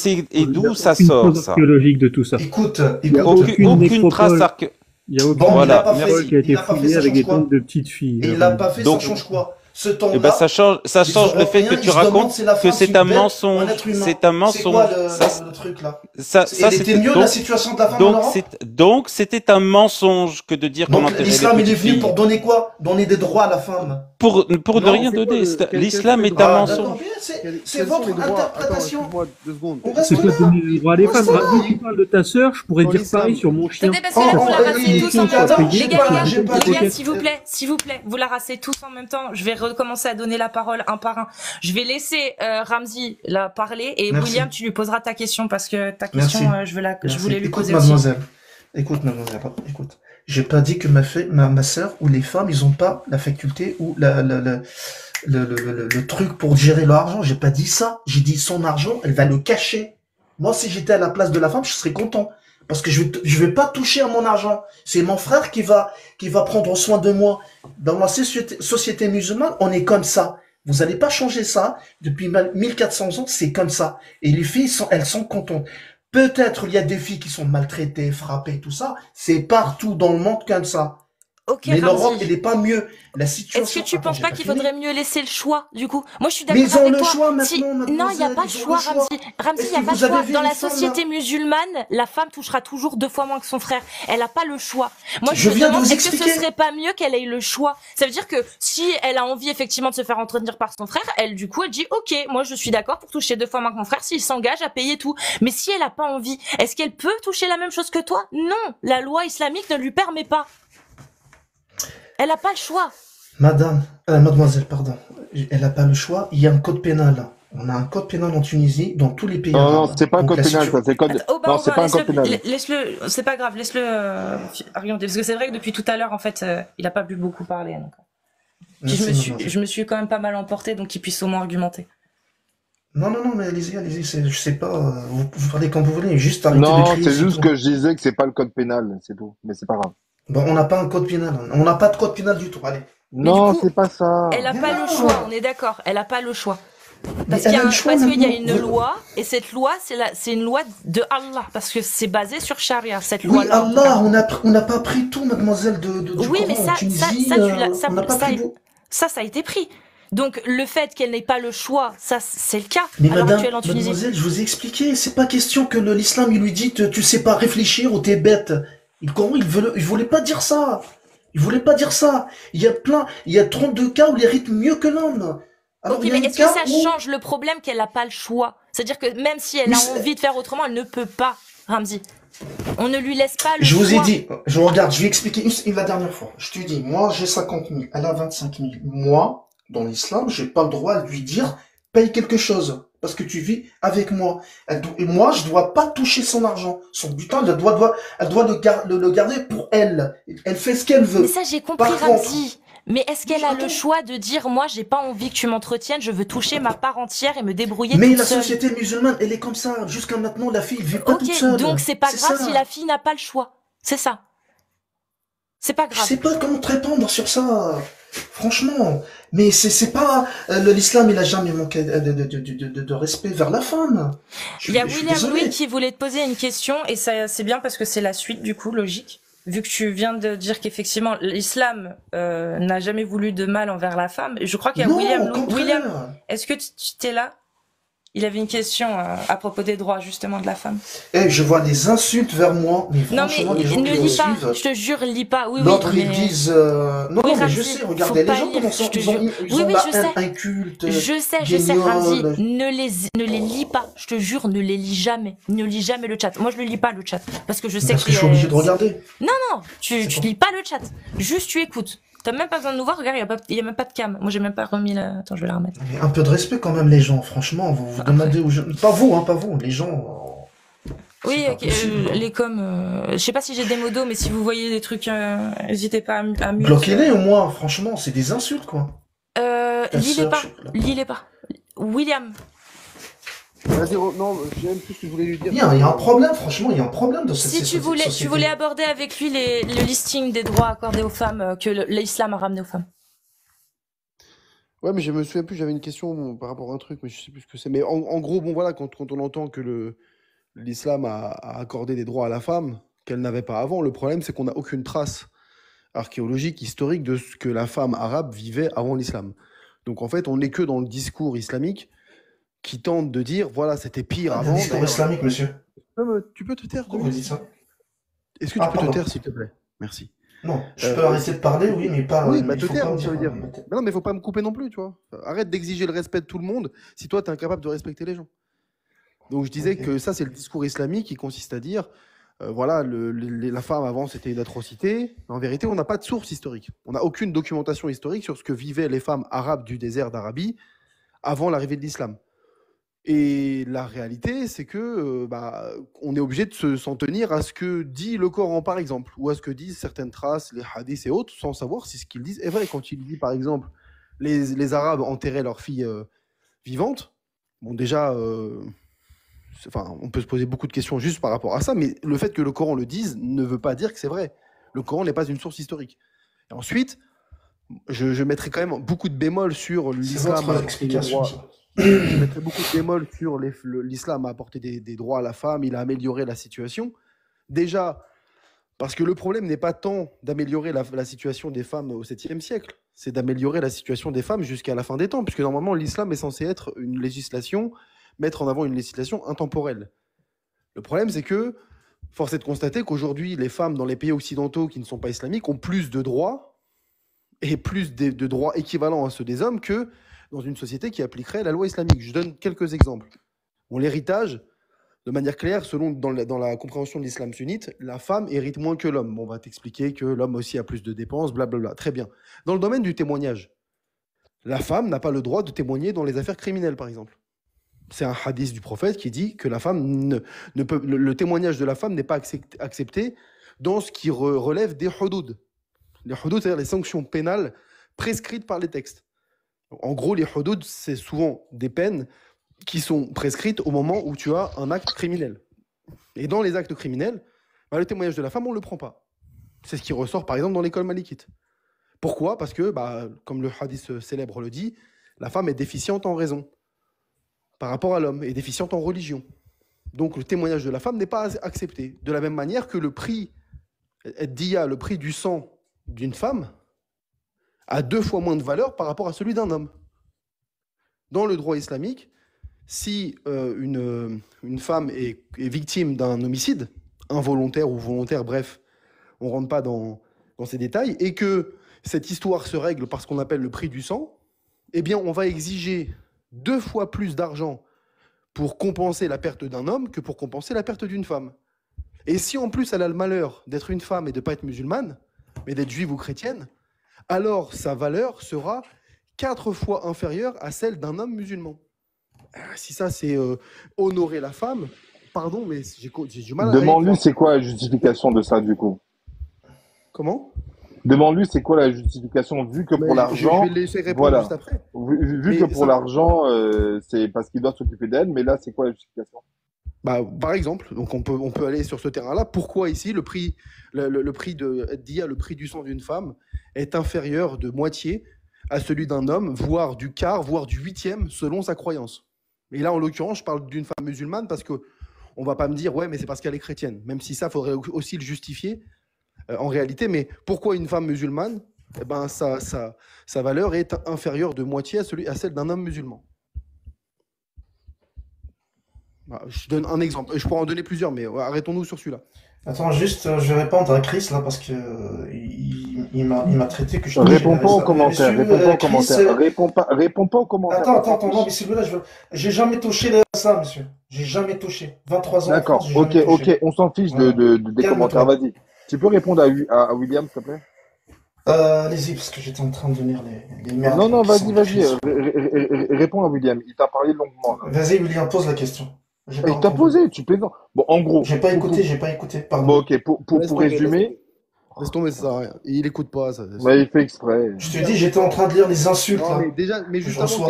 S6: Il n'y a
S4: d'où ça
S6: aucune
S4: sort,
S6: preuve
S4: ça?
S6: archéologique de tout ça.
S2: Écoute,
S6: Il n'y a
S2: écoute.
S6: aucune
S4: Aucune trace
S6: nécropole.
S4: archéologique.
S6: Il n'y a aucune
S2: Bon, il l'a
S4: Voilà,
S2: pas fait,
S6: nécropole qui a
S2: il
S6: été
S2: l'a pas fait,
S6: fouillée
S2: ça
S6: avec des
S2: change quoi?
S6: tombes de petites filles.
S2: Et il l'a pas fait, ça
S4: Donc,
S2: change quoi? Ce
S4: eh ben,
S2: temps-là,
S4: ça
S2: les
S4: change le fait que
S2: Européens,
S4: tu
S2: ils se demandent
S4: racontes
S2: si la
S4: que
S2: femme c'est
S4: c'est un
S2: une bête ou un
S4: mensonge.
S2: être humain.
S4: C'est un
S2: C'est quoi
S4: mensonge.
S2: le truc là?
S4: Ça,
S2: Elle était mieux la situation de la femme en Europe?
S4: donc c'était un mensonge que de dire qu'on
S2: Donc
S4: enterrait les
S2: l'islam il est
S4: petites
S2: venu
S4: filles.
S2: pour donner quoi? Donner des droits à la femme.
S4: Pour ne
S2: Non,
S4: rien
S3: c'est quoi
S4: donner.
S3: le- quel-
S4: L'islam
S3: quel-
S4: est
S3: quel-
S4: un
S2: Ah, d'accord,
S4: mensonge.
S2: bien, c'est
S3: Quels sont
S2: votre
S3: les droits? Attends,
S2: interprétation.
S3: excuse-moi 2 secondes.
S2: On reste
S6: C'est pas
S2: là.
S6: donner le droit à les
S2: On
S6: femmes.
S2: reste là.
S6: Ravi, tu parles de ta sœur, je pourrais
S3: Dans
S6: dire
S3: l'islam.
S6: pareil sur mon chien.
S1: Attendez, parce que là, vous la rassez tous en même
S2: attends,
S1: temps.
S2: j'ai
S1: Les
S2: pas-
S1: gars,
S2: j'ai pas
S1: les gars,
S2: dit-
S1: s'il vous plaît, vous la rassez tous en même temps. Je vais recommencer à donner la parole un par un. Je vais laisser Ramzi la parler et
S2: Merci.
S1: William, tu lui poseras ta question parce que ta question,
S2: Merci.
S1: je
S2: Merci.
S1: voulais lui
S2: Écoute,
S1: poser aussi.
S2: mademoiselle. Écoute, mademoiselle. Écoute. J'ai pas dit que ma sœur ou les femmes, ils ont pas la faculté ou le truc pour gérer leur argent. J'ai pas dit ça. J'ai dit son argent, elle va le cacher. Moi, si j'étais à la place de la femme, je serais content. Parce que je vais pas toucher à mon argent. C'est mon frère qui va prendre soin de moi. Dans la société musulmane, on est comme ça. Vous allez pas changer ça. Depuis 1400 ans, c'est comme ça. Et les filles, elles sont contentes. Peut-être il y a des filles qui sont maltraitées, frappées, tout ça. C'est partout dans le monde comme ça.
S1: Ok,
S2: Mais l'Europe,
S1: Ramzi.
S2: elle est pas mieux. La situation.
S1: Est-ce que tu
S2: Attends,
S1: penses
S2: j'ai
S1: pas qu'il
S2: fini.
S1: faudrait mieux laisser le choix, du coup? Moi, je suis
S2: Mais
S1: d'accord
S2: ils ont
S1: avec
S2: le
S1: toi.
S2: choix maintenant,
S1: Non, il n'y a
S2: mademoiselle,
S1: pas le
S2: ils ont
S1: choix,
S2: le choix.
S1: Ramzi. Ramzi, il
S2: Est-ce
S1: n'y a
S2: que
S1: pas
S2: vous
S1: le choix.
S2: avez vu
S1: Dans
S2: les
S1: la
S2: femmes,
S1: société
S2: là
S1: musulmane, la femme touchera toujours 2 fois moins que son frère. Elle n'a pas le choix. Moi,
S2: Je
S1: me
S2: viens de
S1: demande,
S2: vous
S1: est-ce que ce
S2: expliquer.
S1: serait pas mieux qu'elle ait le choix? Ça veut dire que si elle a envie effectivement de se faire entretenir par son frère, elle, du coup, elle dit, OK, moi, je suis d'accord pour toucher 2 fois moins que mon frère s'il s'engage à payer tout. Mais si elle a pas envie, est-ce qu'elle peut toucher la même chose que toi? Non. La loi islamique ne lui permet pas. Elle n'a pas le choix.
S2: Mademoiselle, pardon. Elle n'a pas le choix. Il y a un code pénal. On a un code pénal en Tunisie, dans tous les pays
S5: Non,
S2: arabes.
S5: non, c'est pas un
S2: Donc,
S5: code
S2: la
S5: pénal,
S2: situ-
S5: ça, c'est code.
S1: Attends,
S5: Non, c'est pas un code pénal.
S1: laisse-le, c'est pas grave, laisse-le argumenter. Parce que c'est vrai que depuis tout à l'heure, en fait, il a pas pu beaucoup parler. Donc. Puis
S2: Merci, mademoiselle.
S1: je me suis quand même pas mal emporté, donc qu'il puisse au moins argumenter.
S2: Non, mais allez-y, je sais pas, vous parlez quand vous voulez, juste arrêtez de
S5: Non,
S2: crier.
S5: c'est juste
S2: tout.
S5: que je disais que c'est pas le code pénal, c'est tout. Mais c'est pas grave.
S2: Bon, on n'a pas un code pénal, on n'a pas de code pénal du tout, allez.
S5: Non,
S1: du coup,
S5: c'est pas ça.
S1: Elle a
S2: Mais
S1: pas
S2: non.
S1: le choix, on est d'accord. Elle a pas le choix.
S2: Mais
S1: Parce
S2: elle
S1: qu'il y
S2: a
S1: a,
S2: le choix
S1: parce qu'il y a
S2: maintenant.
S1: une loi, et cette loi, c'est une loi de Allah, parce que c'est basé sur Charia, cette
S2: Oui,
S1: loi-là. en tout
S2: Allah,
S1: cas.
S2: on n'a pas pris tout, mademoiselle, du
S1: Oui,
S2: Coran
S1: mais
S2: en
S1: ça,
S2: Tunisie,
S1: tu l'as- ça,
S2: on n'a pas
S1: ça,
S2: pris tout.
S1: ça a été pris. Donc, le fait qu'elle n'ait pas le choix, ça, c'est le cas
S2: Mais
S1: à l'heure actuelle en Tunisie.
S2: mademoiselle, je vous ai expliqué, c'est pas question que l'islam, il lui dit, tu sais pas réfléchir ou t'es bête. Le Coran, il voulait pas dire ça. Il voulait pas dire ça. Il y a 32 cas où il rythme mieux que l'homme. Alors,
S1: Ok,
S2: il y a
S1: mais
S2: un
S1: est-ce que
S2: cas
S1: ça
S2: où-
S1: change le problème qu'elle n'a pas le choix? C'est-à-dire que même si elle
S2: Mais
S1: a
S2: c'est-
S1: envie de faire autrement, elle ne peut pas, Ramzi. On ne lui laisse pas le
S2: Je
S1: choix.
S2: vous ai dit, je vais expliquer la dernière fois. Je te dis, moi, j'ai 50 000, elle a 25 000. Moi, dans l'islam, j'ai pas le droit de lui dire, paye quelque chose. Parce que tu vis avec moi. Et moi, je dois pas toucher son argent. Son butin, elle doit le garder pour elle. Elle fait ce qu'elle veut.
S1: Mais ça, j'ai compris,
S2: Par contre-
S1: Ramzi. Mais est-ce qu'elle a
S2: Attends.
S1: le choix de dire, moi, j'ai pas envie que tu m'entretiennes, je veux toucher ma part entière et me débrouiller
S2: Mais
S1: toute
S2: la
S1: seule.
S2: société musulmane, elle est comme ça. Jusqu'à maintenant, la fille, elle vit pas
S1: Ok,
S2: toute seule.
S1: donc c'est pas grave
S2: ça.
S1: si la fille n'a pas le choix. C'est ça. C'est pas
S2: Je
S1: grave.
S2: sais pas comment te répondre sur ça. Franchement. Mais c'est pas, l'islam, il a jamais manqué de respect vers la femme.
S1: Il y a
S2: Je suis
S1: William
S2: désolé.
S1: Louis qui voulait te poser une question, et ça, c'est bien parce que c'est la suite, du coup, logique. Vu que tu viens de dire qu'effectivement, l'islam n'a jamais voulu de mal envers la femme. Je crois qu'il y a
S2: Non,
S1: William
S2: au
S1: Louis.
S2: contraire.
S1: William, est-ce que tu t'es là? Il avait une question à propos des droits, justement, de la femme.
S2: Eh, je vois des insultes vers moi, mais
S1: Non, mais
S2: franchement, les gens
S1: ne
S2: qui me
S1: lis pas.
S2: suivent.
S1: Je te jure, lis pas. Oui,
S2: L'autre,
S1: oui,
S2: ils
S1: mais...
S2: disent. Non,
S1: Oui,
S2: non, mais je
S1: Ramzi,
S2: sais,
S1: faut
S2: regardez les
S1: pas
S2: gens
S1: lire,
S2: comment
S1: je
S2: sont.
S1: te
S2: Ils ont,
S1: jure.
S2: ils
S1: Oui,
S2: ont
S1: oui,
S2: la
S1: je
S2: haine
S1: sais.
S2: inculte,
S1: Je sais, Ramzi.
S2: guignol.
S1: Ne les lis pas. Je te jure, ne les lis jamais. Ne lis jamais le chat. Moi, je le lis pas, le chat. Parce que je sais
S2: Parce
S1: que
S2: que je suis obligé de regarder.
S1: Non, tu
S2: C'est bon.
S1: lis pas le chat. Juste, tu écoutes. T'as même pas besoin de nous voir. Regarde, il y a même pas de cam. Moi, j'ai même pas remis la... Attends, je vais la remettre.
S2: Mais un peu de respect quand même, les gens. Franchement, vous demandez aux gens. Pas vous, pas vous. Les gens.
S1: Oui,
S2: C'est pas
S1: ok,
S2: possible, quoi.
S1: les coms. Je sais pas si j'ai des modos, mais si vous voyez des trucs, n'hésitez pas à mute.
S2: Bloquez-les au moins, franchement, c'est des insultes, quoi. Ta
S1: Lis-les
S2: sœur,
S1: pas.
S2: je sais pas.
S1: Lis-les pas. William.
S3: Vas-y, non, j'ai même plus ce que je voulais lui dire.
S2: Il y a un problème, franchement, il y a un problème dans cette
S1: Si tu
S2: société.
S1: voulais aborder avec lui le listing des droits accordés aux femmes que l'islam a ramené aux femmes.
S3: Ouais, mais je me souviens plus, j'avais une question par rapport à un truc, mais je sais plus ce que c'est. Mais en gros, bon voilà, quand on entend que l'islam a accordé des droits à la femme qu'elle n'avait pas avant, le problème c'est qu'on n'a aucune trace archéologique, historique de ce que la femme arabe vivait avant l'islam. Donc en fait, on n'est que dans le discours islamique qui tente de dire, voilà, c'était pire
S2: Un
S3: avant.
S2: discours
S3: d'ailleurs.
S2: islamique, monsieur.
S3: Tu peux te taire,
S2: Pourquoi vous dites ça?
S3: Est-ce que
S2: Ah,
S3: tu peux
S2: pardon.
S3: te taire, s'il te plaît? Merci.
S2: Non, je peux arrêter de parler, oui, mais pas.
S3: Oui,
S2: mais
S3: bah
S2: il
S3: te
S2: faut
S3: taire,
S2: pas me
S3: ça veut dire.
S2: dire.
S3: Mais non, mais faut pas me couper non plus, tu vois. Arrête d'exiger le respect de tout le monde si toi, tu es incapable de respecter les gens. Donc je disais
S2: Ok.
S3: que ça, c'est le discours islamique qui consiste à dire, voilà, la femme avant, c'était une atrocité. Mais en vérité, on n'a pas de source historique. On n'a aucune documentation historique sur ce que vivaient les femmes arabes du désert d'Arabie avant l'arrivée de l'islam. Et la réalité, c'est que on est obligé de s'en tenir à ce que dit le Coran, par exemple, ou à ce que disent certaines traces, les hadiths et autres, sans savoir si ce qu'ils disent est vrai. Quand il dit, par exemple, les Arabes enterraient leurs filles vivantes, bon, déjà, on peut se poser beaucoup de questions juste par rapport à ça, mais le fait que le Coran le dise ne veut pas dire que c'est vrai. Le Coran n'est pas une source historique. Et ensuite, je mettrai quand même beaucoup de bémols sur
S2: C'est
S3: l'islam.
S2: votre explication, ça.
S3: Je mettrai beaucoup de bémols sur l'islam a apporté des droits à la femme, il a amélioré la situation. Déjà, parce que le problème n'est pas tant d'améliorer la situation des femmes au 7e siècle, c'est d'améliorer la situation des femmes jusqu'à la fin des temps, puisque normalement l'islam est censé être une législation, mettre en avant une législation intemporelle. Le problème, c'est que, force est de constater qu'aujourd'hui, les femmes dans les pays occidentaux qui ne sont pas islamiques ont plus de droits, et plus de droits équivalents à ceux des hommes que dans une société qui appliquerait la loi islamique. Je donne quelques exemples. Bon, l'héritage, de manière claire, dans la compréhension de l'islam sunnite, la femme hérite moins que l'homme. Bon, on va t'expliquer que l'homme aussi a plus de dépenses, blablabla. Très bien. Dans le domaine du témoignage, la femme n'a pas le droit de témoigner dans les affaires criminelles, par exemple. C'est un hadith du prophète qui dit que la femme le témoignage de la femme n'est pas accepté dans ce qui relève des hudud. Les hudud, c'est-à-dire les sanctions pénales prescrites par les textes. En gros, les hudud, c'est souvent des peines qui sont prescrites au moment où tu as un acte criminel. Et dans les actes criminels, le témoignage de la femme, on ne le prend pas. C'est ce qui ressort, par exemple, dans l'école malikite. Pourquoi? Parce que, comme le hadith célèbre le dit, la femme est déficiente en raison par rapport à l'homme, et déficiente en religion. Donc le témoignage de la femme n'est pas accepté. De la même manière que le prix diya, le prix du sang d'une femme, a 2 fois moins de valeur par rapport à celui d'un homme. Dans le droit islamique, si une femme est victime d'un homicide, involontaire ou volontaire, bref, on ne rentre pas dans ces détails, et que cette histoire se règle par ce qu'on appelle le prix du sang, eh bien on va exiger 2 fois plus d'argent pour compenser la perte d'un homme que pour compenser la perte d'une femme. Et si en plus elle a le malheur d'être une femme et de ne pas être musulmane, mais d'être juive ou chrétienne, alors sa valeur sera 4 fois inférieure à celle d'un homme musulman. Si ça c'est honorer la femme, pardon, mais j'ai du mal à...
S5: Demande-lui c'est quoi la justification de ça du coup.
S3: Comment?
S5: Demande-lui c'est quoi la justification, vu que pour l'argent...
S3: Je vais le laisser répondre
S5: Voilà.
S3: juste après.
S5: Vu que pour l'argent, c'est parce qu'il doit s'occuper d'elle, mais là c'est quoi la justification?
S3: Par exemple, donc on peut aller sur ce terrain-là. Pourquoi ici le prix de Dia, le prix du sang d'une femme, est inférieur de moitié à celui d'un homme, voire du quart, voire du 8e, selon sa croyance. Et là, en l'occurrence, je parle d'une femme musulmane parce que on va pas me dire ouais, mais c'est parce qu'elle est chrétienne. Même si ça, faudrait aussi le justifier en réalité. Mais pourquoi une femme musulmane? Eh ben, sa valeur est inférieure de moitié à celle d'un homme musulman. Bah, je donne un exemple. Je pourrais en donner plusieurs, mais arrêtons-nous sur celui-là.
S2: Attends, juste, je vais répondre à Chris là parce que il m'a traité que je touchais
S5: Réponds pas aux commentaires,
S2: Monsieur,
S5: réponds pas aux
S2: Chris,
S5: commentaires, réponds pas aux commentaires.
S2: attends, non, mais celui-là, j'ai jamais touché ça, monsieur. J'ai jamais touché. 23 ans en
S5: D'accord,
S2: France, j'ai jamais touché.
S5: ok, on s'en fiche
S2: Voilà.
S5: des commentaires,
S2: Calme-toi.
S5: vas-y. Tu peux répondre à William, s'il te plaît?
S2: Allez-y, parce que j'étais en train de lire les merdes
S5: Non,
S2: qui
S5: vas-y,
S2: sont
S5: vas-y,
S2: écrites.
S5: réponds à William, il t'a parlé longuement, là.
S2: Vas-y, William, pose la question. J'ai pas
S5: Il t'a
S2: entendu.
S5: posé, tu plaisantes. Bon, en gros,
S2: J'ai pas écouté,
S5: bon,
S2: pardon.
S5: ok,
S3: Laisse
S5: pour
S3: tomber,
S5: résumer,
S3: laisse tomber, ça sert à rien. Il écoute pas, ça.
S5: bah, il fait exprès.
S2: Je te dis, j'étais en train de lire les insultes
S3: Non,
S2: là.
S3: mais déjà, mais
S2: que je reçois.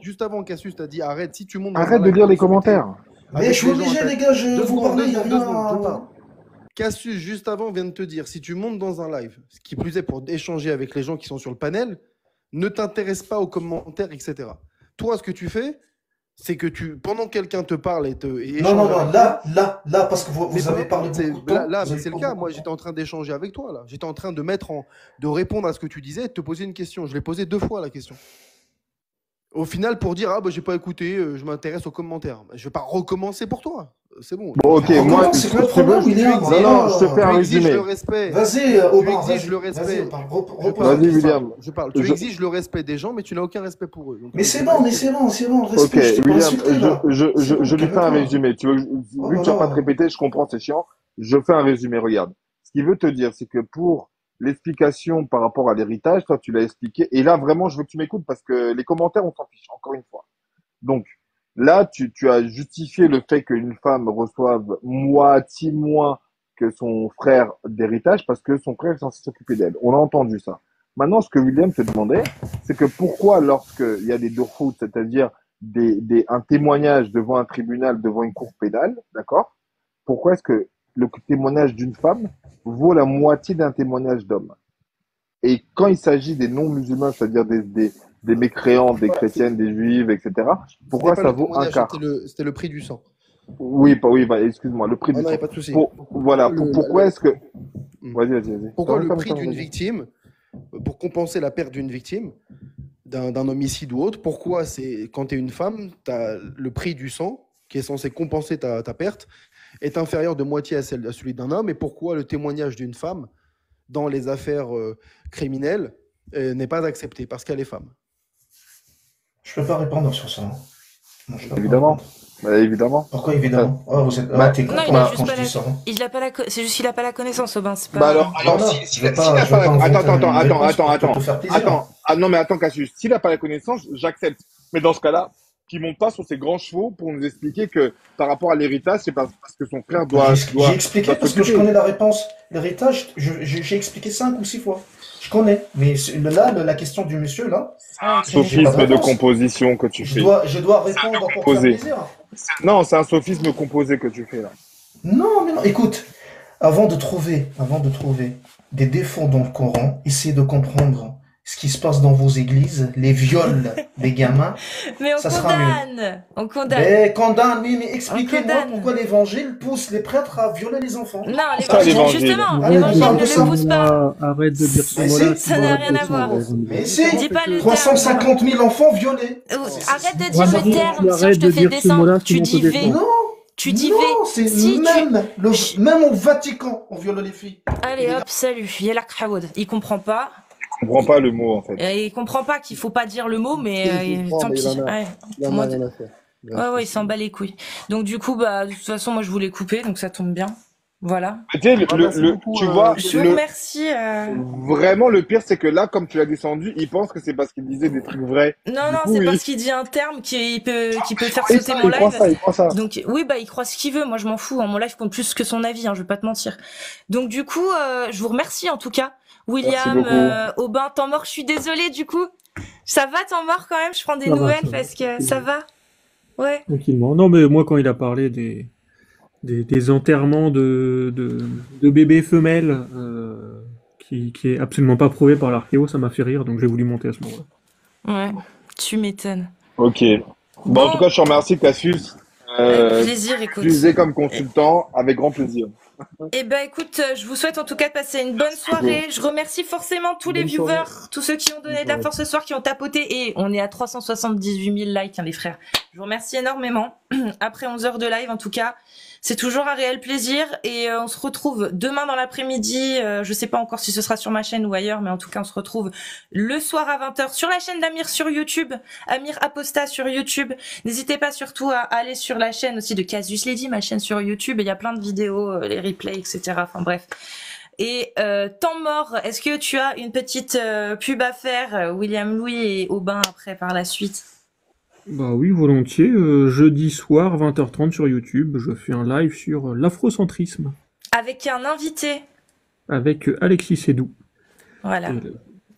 S3: juste avant Cassius t'as dit arrête, si tu montes dans
S5: Arrête
S3: un
S5: de
S3: live
S5: lire les
S3: pour discuter
S5: commentaires.
S2: Mais
S3: avec
S2: je suis
S3: les gens,
S2: obligé,
S3: attends,
S2: les gars, je
S3: deux
S2: vous
S3: secondes,
S2: parler, il y a
S3: deux
S2: rien
S3: secondes, je
S2: à...
S3: parle. Cassius, juste avant, vient de te dire, si tu montes dans un live, ce qui plus est pour échanger avec les gens qui sont sur le panel, ne t'intéresse pas aux commentaires, etc. Toi, ce que tu fais, c'est que pendant que quelqu'un te parle et
S2: Non,
S3: échange
S2: non,
S3: avec
S2: non,
S3: toi,
S2: là, parce que vous
S3: mais
S2: avez
S3: peu
S2: parlé
S3: importe,
S2: beaucoup de temps.
S3: là,
S2: Vous
S3: mais
S2: avez
S3: c'est le
S2: pas
S3: cas.
S2: beaucoup
S3: Moi,
S2: de
S3: j'étais
S2: temps.
S3: en train d'échanger avec toi, là. J'étais en train de répondre à ce que tu disais et de te poser une question. Je l'ai posé 2 fois, la question. Au final, pour dire, ah, bah, j'ai pas écouté, je m'intéresse aux commentaires. Je vais pas recommencer pour toi. C'est bon.
S5: Bon, ok,
S2: Mais
S5: moi,
S2: comment, c'est quoi le
S5: si tu veux,
S2: problème, William?
S5: non, je te fais un
S3: Tu exiges
S5: résumé.
S3: le respect.
S2: Vas-y,
S3: Tu
S2: Aubin,
S3: exiges
S2: vas-y.
S3: le
S2: Vas-y,
S3: respect.
S2: Aubin,
S3: Je
S2: repose
S3: parle,
S2: la
S5: Vas-y,
S2: question.
S5: William.
S3: je parle. Tu
S5: Je-
S3: exiges le respect des gens, mais tu n'as aucun respect pour eux. Donc,
S2: Mais
S3: je
S2: c'est
S3: vais
S2: bon,
S3: pas
S2: mais
S3: essayer.
S2: c'est bon,
S5: Ok,
S2: respect, je t'ai pas
S5: William,
S2: insulté là. C'est bon,
S5: je lui fais un
S2: calme-toi.
S5: résumé.
S2: Oh
S5: Vu que
S2: là
S5: tu vas pas te
S2: là.
S5: répéter, je comprends, c'est chiant. Je fais un résumé, regarde. Ce qu'il veut te dire, c'est que pour l'explication par rapport à l'héritage, toi, tu l'as expliqué. Et là, vraiment, je veux que tu m'écoutes parce que les commentaires, on s'en fiche, encore une fois. Donc, là, tu as justifié le fait qu'une femme reçoive moitié moins que son frère d'héritage parce que son frère est censé s'occuper d'elle. On a entendu ça. Maintenant, ce que William te demandait, c'est que pourquoi, lorsqu'il y a des dohouts, c'est-à-dire un témoignage devant un tribunal, devant une cour pénale, d'accord? Pourquoi est-ce que le témoignage d'une femme vaut la moitié d'un témoignage d'homme? Et quand il s'agit des non-musulmans, c'est-à-dire des mécréants, des chrétiennes, des juives, etc., pourquoi
S3: C'était
S5: ça
S3: pas le
S5: vaut un
S3: témoignage,
S5: quart?
S3: c'était le prix du sang.
S5: Oui, excuse-moi, le prix
S3: Ah
S5: du
S3: non, il n'y a
S5: sang.
S3: pas de souci.
S5: Voilà, pourquoi est-ce que...
S3: Hmm.
S5: Vas-y.
S3: Pourquoi le
S5: Termine,
S3: prix
S5: termine,
S3: d'une
S5: vas-y.
S3: victime, pour compenser la perte d'une victime, d'un homicide ou autre, pourquoi c'est quand tu es une femme, le prix du sang, qui est censé compenser ta perte, est inférieur de moitié à celui d'un homme, et pourquoi le témoignage d'une femme dans les affaires criminelles n'est pas accepté parce qu'elle est femme?
S2: Je peux pas répondre sur ça. Non, je peux pas
S5: Évidemment.
S2: répondre.
S5: Bah, évidemment.
S2: Pourquoi évidemment? Oh, vous êtes...
S5: Bah,
S2: t'es
S1: Non, il a
S2: content
S1: juste
S2: quand
S1: pas
S2: je
S1: la...
S2: dis ça. Hein.
S1: Il a pas la... C'est juste qu'il a pas la connaissance, Aubin. C'est pas...
S5: Bah alors
S2: Voilà,
S5: si
S2: je vais
S5: s'il
S2: pas
S5: a pas la...
S2: inventer
S5: Attends,
S2: une réponse pour
S5: attends.
S2: te faire plaisir.
S5: Attends, ah non mais attends Cassius, s'il a pas la connaissance, j'accepte. Mais dans ce cas-là, qu'il monte pas sur ses grands chevaux pour nous expliquer que par rapport à l'héritage, c'est parce que son frère
S2: J'ai expliqué parce que je connais la réponse. L'héritage, j'ai expliqué 5 ou 6 fois. Je connais. Mais là, la question du monsieur, là,
S5: un
S2: j'ai pas
S5: sophisme de
S2: réponse.
S5: composition que tu fais.
S2: Je dois répondre pour te faire
S5: composé.
S2: plaisir.
S5: Non, c'est un sophisme composé que tu fais là.
S2: Non, mais non. Écoute, avant de trouver des défauts dans le Coran, essayez de comprendre ce qui se passe dans vos églises, les viols des gamins.
S1: Mais on
S2: Ça sera
S1: condamne. On condamne.
S2: Mais condamne, oui, mais expliquez-moi
S1: condamne.
S2: pourquoi l'évangile pousse les prêtres à violer les enfants.
S1: Non,
S5: Ça,
S1: l'évangile,
S5: l'évangile.
S1: justement,
S2: Allez,
S1: l'évangile
S2: parle
S1: ne
S2: de ça.
S1: le pousse pas.
S6: Arrête de dire ce
S2: Mais
S6: mot-là.
S2: si,
S1: ça n'a rien à voir.
S2: Mais si,
S1: Dis pas le terme.
S2: 350 000 enfants violés.
S1: Arrête de
S6: Voilà,
S1: dire le
S6: tu
S1: terme, sinon
S6: arrêtes
S1: je te
S6: de
S1: fais
S6: dire ce
S1: descendre.
S6: mot-là,
S1: Tu
S6: sinon
S1: dis
S6: on te
S1: V.
S6: descend.
S2: Non,
S1: Tu dis
S2: non,
S1: V.
S2: c'est
S1: Si
S2: même au Vatican, on viole les filles.
S1: Allez hop, salut. Yalak Hawoud. Il comprend pas.
S5: Je comprends pas le mot en fait.
S1: Il comprend pas qu'il faut pas dire le mot, mais
S3: Il comprend,
S1: tant
S3: mais
S1: pis.
S3: il en a-
S1: Ouais.
S3: Il en a
S1: Moi,
S3: rien à faire.
S1: ouais, il s'en bat les couilles. Donc du coup, bah de toute façon, moi je voulais couper, donc ça tombe bien. Voilà.
S5: Tu sais,
S3: merci beaucoup,
S5: tu vois,
S1: Je vous remercie.
S5: vraiment le pire c'est que là, comme tu l'as descendu, il pense que c'est parce qu'il disait des trucs vrais.
S1: Non, non,
S5: coup,
S1: c'est
S5: il-
S1: parce qu'il dit un terme qui peut faire
S5: Et
S1: sauter
S5: ça,
S1: mon
S5: il croit
S1: live.
S5: ça, il croit ça.
S1: Donc oui, bah il croit ce qu'il veut. Moi, je m'en fous. Hein. Mon live compte plus que son avis. Hein, je vais pas te mentir. Donc du coup, je vous remercie en tout cas, William,
S5: beaucoup.
S1: Aubin, temps mort. Je suis désolée du coup. Ça va, temps mort quand même. Je prends des
S6: Ça va,
S1: nouvelles
S6: ça va.
S1: parce que ça va. Ouais.
S6: Tranquillement. Non, mais moi, quand il a parlé des enterrements de bébés femelles, qui est absolument pas prouvé par l'archéo, ça m'a fait rire, donc j'ai voulu monter à ce moment-là.
S1: Ouais. Tu m'étonnes.
S5: Ok. Bon, en tout cas, je te remercie Cassius.
S1: Avec plaisir, écoute.
S5: Utilisé comme consultant avec grand plaisir.
S1: Eh ben écoute, je vous souhaite en tout cas de passer une bonne soirée. Je remercie forcément tous les
S3: Bonne soirée.
S1: viewers, tous ceux qui ont donné de la force ce soir, qui ont tapoté. Et on est à 378 000 likes, hein, les frères. Je vous remercie énormément. Après 11 heures de live, en tout cas, c'est toujours un réel plaisir. Et on se retrouve demain dans l'après-midi. Je sais pas encore si ce sera sur ma chaîne ou ailleurs, mais en tout cas, on se retrouve le soir à 20 heures sur la chaîne d'Amir sur YouTube, Amir Apostat sur YouTube. N'hésitez pas surtout à aller sur la chaîne aussi de Casus Lady, ma chaîne sur YouTube. Il y a plein de vidéos, les replays, etc. Enfin bref. Et temps mort, est-ce que tu as une petite pub à faire, William Louis et Aubin, après par la suite?
S6: Bah oui, volontiers. Jeudi soir, 20h30 sur YouTube, je fais un live sur l'afrocentrisme
S1: Avec un invité.
S6: avec Alexis Sédou.
S1: Voilà.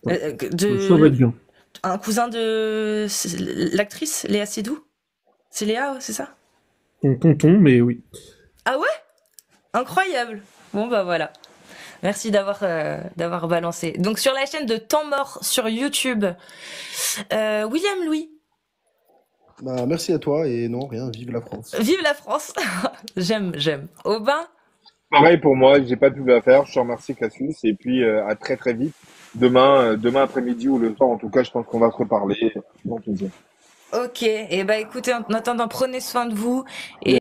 S6: Ouais. Ça va être bien.
S1: Un cousin de l'actrice Léa Seydoux. C'est Léa, c'est ça?
S6: Ton tonton, mais oui.
S1: Ah ouais? Incroyable. Bon bah voilà. Merci d'avoir balancé. Donc sur la chaîne de Temps Mort sur YouTube, William Louis.
S3: Bah, merci à toi et non, rien, vive la France.
S1: Vive la France. J'aime. Aubin.
S5: Pareil pour moi, j'ai pas de pub à faire. Je te remercie, Cassius. Et puis, à très très vite. Demain après-midi ou le soir, en tout cas, je pense qu'on va se reparler. Bon plaisir.
S1: Ok. Et bah écoutez, en attendant, prenez soin de vous. Et